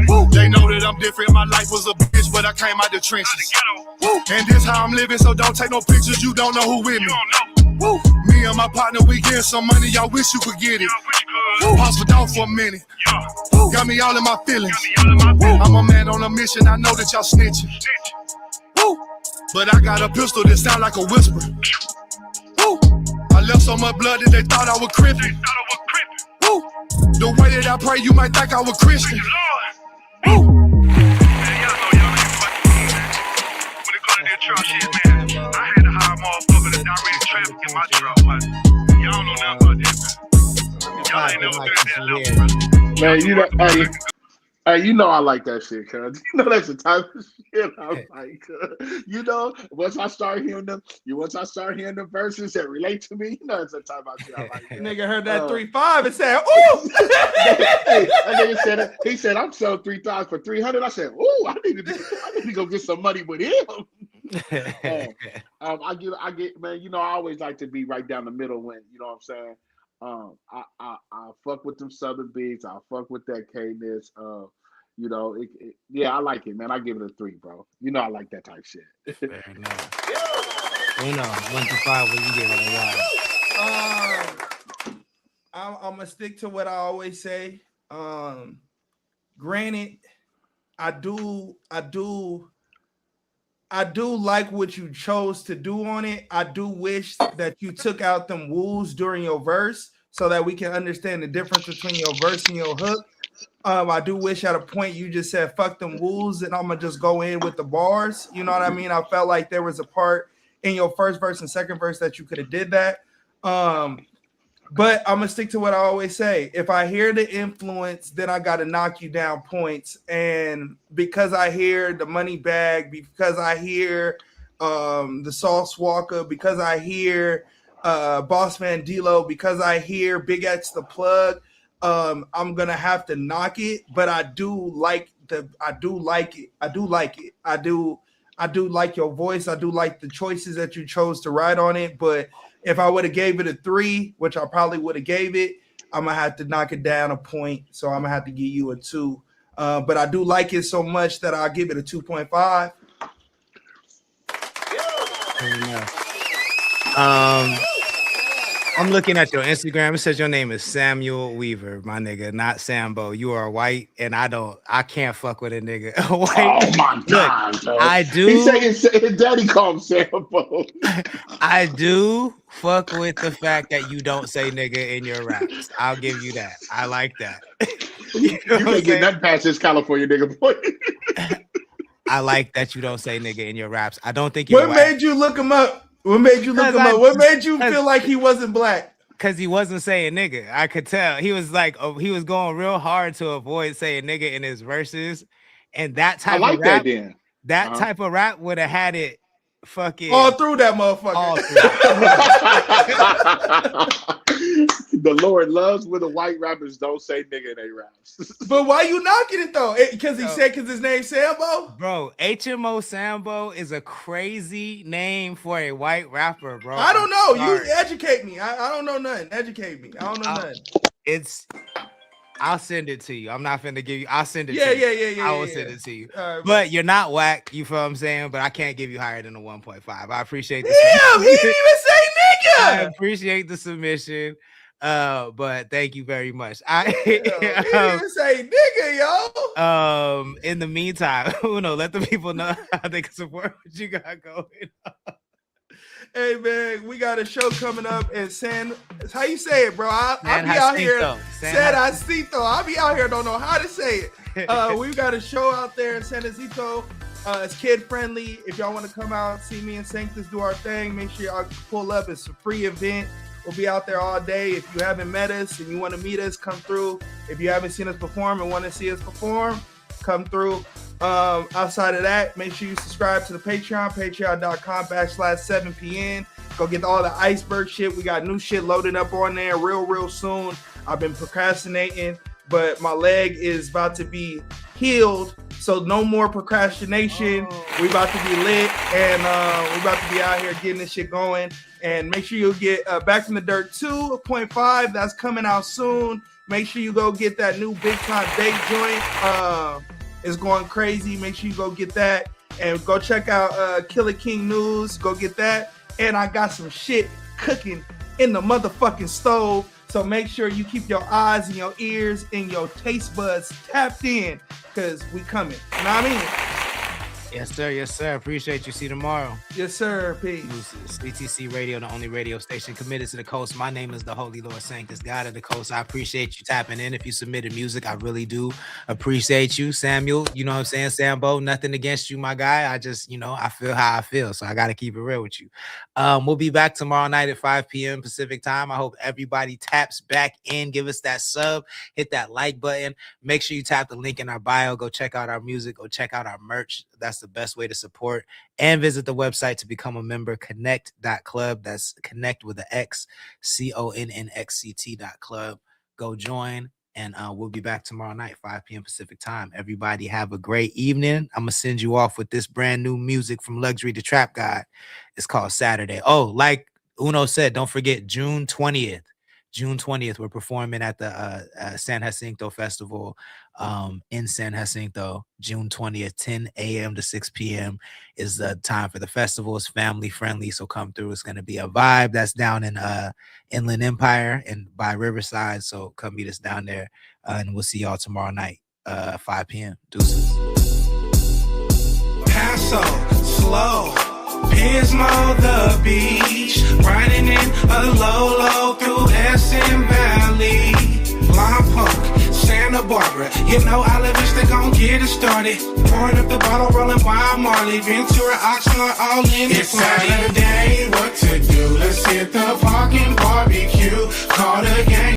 Woo! They know that I'm different, my life was a bitch, but I came out the trenches. Woo! And this how I'm living, so don't take no pictures, you don't know who with me. Woo! Me and my partner, we getting some money, y'all wish you could get it. Woo! Pause for down for a minute. Woo! Got me all in my feelings. Woo! I'm a man on a mission, I know that y'all snitching. Woo! But I got a pistol that sound like a whisper. Woo! I left so much blood that they thought I was crippin'. Woo! The way that I pray, you might think I was Christian. Woo! When it comes to this truck shit, man, I had to hire motherfucker to direct traffic in my truck, but y'all don't know nothing about that, man. Y'all ain't never been that level, man. You know I like that shit, cuz. You know that's the type of shit I like. Once I start hearing them verses that relate to me, you know it's the type of shit I like. Nigga heard that 3.5 and said, "Ooh!" Hey, that nigga said, he said, "I'm selling 3,000 for 300." I said, "Ooh, I need to go get some money with him." I get, man. You know, I always like to be right down the middle when, you know what I'm saying. I fuck with them Southern beats. I fuck with that cadence. I like it, man. I give it a 3, bro. You know, I like that type shit. Fair enough. 1 to 5. What you give it a I'm gonna stick to what I always say. Granted, I do like what you chose to do on it. I do wish that you took out them woos during your verse so that we can understand the difference between your verse and your hook. I do wish at a point you just said, fuck them woos, and I'm going to just go in with the bars. You know what I mean? I felt like there was a part in your first verse and second verse that you could have did that. But I'm gonna stick to what I always say. If I hear the influence, then I gotta knock you down points. And because I hear the Money Bag, because I hear the Sauce Walker, because I hear Boss Man D-Lo, because I hear Big X the Plug, I'm gonna have to knock it. But I do like it. I do like your voice. I do like the choices that you chose to write on it. But if I would have gave it a 3, which I probably would have gave it, I'm gonna have to knock it down a point. So I'm gonna have to give you a 2. But I do like it so much that I'll give it a 2.5. I'm looking at your Instagram. It says your name is Samuel Weaver, my nigga, not Sambo. You are white, and I can't fuck with a nigga. White. Oh my God! Look, I do. He said his daddy called him Sambo. I do fuck with the fact that you don't say nigga in your raps. I'll give you that. I like that. You can't get nothing past this California nigga boy. I like that you don't say nigga in your raps. I don't think you. What made you look him up? What made you look him up? What made you feel like he wasn't black? Because he wasn't saying nigga. I could tell. He was like, he was going real hard to avoid saying nigga in his verses. And that type of rap, type of rap would have had it fucking all through that motherfucker. All through. The Lord loves when the white rappers don't say nigga in their raps. But why you knocking it though? Because he said his name's Sambo? Bro, HMO Sambo is a crazy name for a white rapper, bro. I don't know. You educate me. I don't know nothing. Educate me. I don't know nothing. I'll send it to you. I'm not finna give you. I'll send it to you. I will send it to you. But you're not whack. You feel what I'm saying? But I can't give you higher than a 1.5. I appreciate this. Damn, he didn't even say nigga. I appreciate the submission. But thank you very much. He didn't even say nigga, yo. In the meantime, let the people know how they can support what you got going on. Hey man, we got a show coming up in how you say it, bro? I'll be out here. San Jacinto. I'll be out here, don't know how to say it. We've got a show out there in San Jacinto. It's kid friendly. If y'all want to come out, see me and Sanctus do our thing, make sure y'all pull up. It's a free event. We'll be out there all day. If you haven't met us and you want to meet us, come through. If you haven't seen us perform and want to see us perform, come through. Outside of that, make sure you subscribe to the Patreon, patreon.com/7pn. Go get all the iceberg shit. We got new shit loaded up on there real soon. I've been procrastinating, but my leg is about to be healed. So no more procrastination. We about to be lit, and we about to be out here getting this shit going. And make sure you get Back from the Dirt 2.5. That's coming out soon. Make sure you go get that new Big Time Date joint. It's going crazy. Make sure you go get that. And go check out Killer King News. Go get that. And I got some shit cooking in the motherfucking stove. So make sure you keep your eyes and your ears and your taste buds tapped in, because we coming. You know what I mean? Yes, sir. Yes, sir. Appreciate you. See you tomorrow. Yes, sir. Peace. CTC Radio, the only radio station committed to the coast. My name is the Holy Lord Sanctus, God of the coast. I appreciate you tapping in. If you submitted music, I really do appreciate you. Samuel, you know what I'm saying? Sambo, nothing against you, my guy. I just, I feel how I feel. So I got to keep it real with you. We'll be back tomorrow night at 5 p.m. Pacific time. I hope everybody taps back in. Give us that sub. Hit that like button. Make sure you tap the link in our bio. Go check out our music. Go check out our merch. That's the best way to support, and visit the website to become a member, connect.club. That's connect with the X, CONNXCT.club. Go join, and we'll be back tomorrow night, 5 p.m. Pacific time. Everybody have a great evening. I'm going to send you off with this brand new music from Luxury the Trap God. It's called Saturday. Oh, like Uno said, don't forget June 20th. June 20th, we're performing at the San Jacinto Festival in San Jacinto. June 20th, 10 a.m. to 6 p.m. is the time for the festival. It's family friendly, so come through. It's going to be a vibe. That's down in Inland Empire and by Riverside, so come meet us down there. And we'll see y'all tomorrow night, 5 p.m. Deuces. Paso, slow. Pismo the beach, riding in a low through Essen Valley. Lompoc, Santa Santa Barbara. You know, Isla Vista gon' get it started. Pouring up the bottle, rolling Bob Marley. Ventura, Oxnard, all in the It's Saturday, what to do? Let's hit the park and barbecue. Call the gang.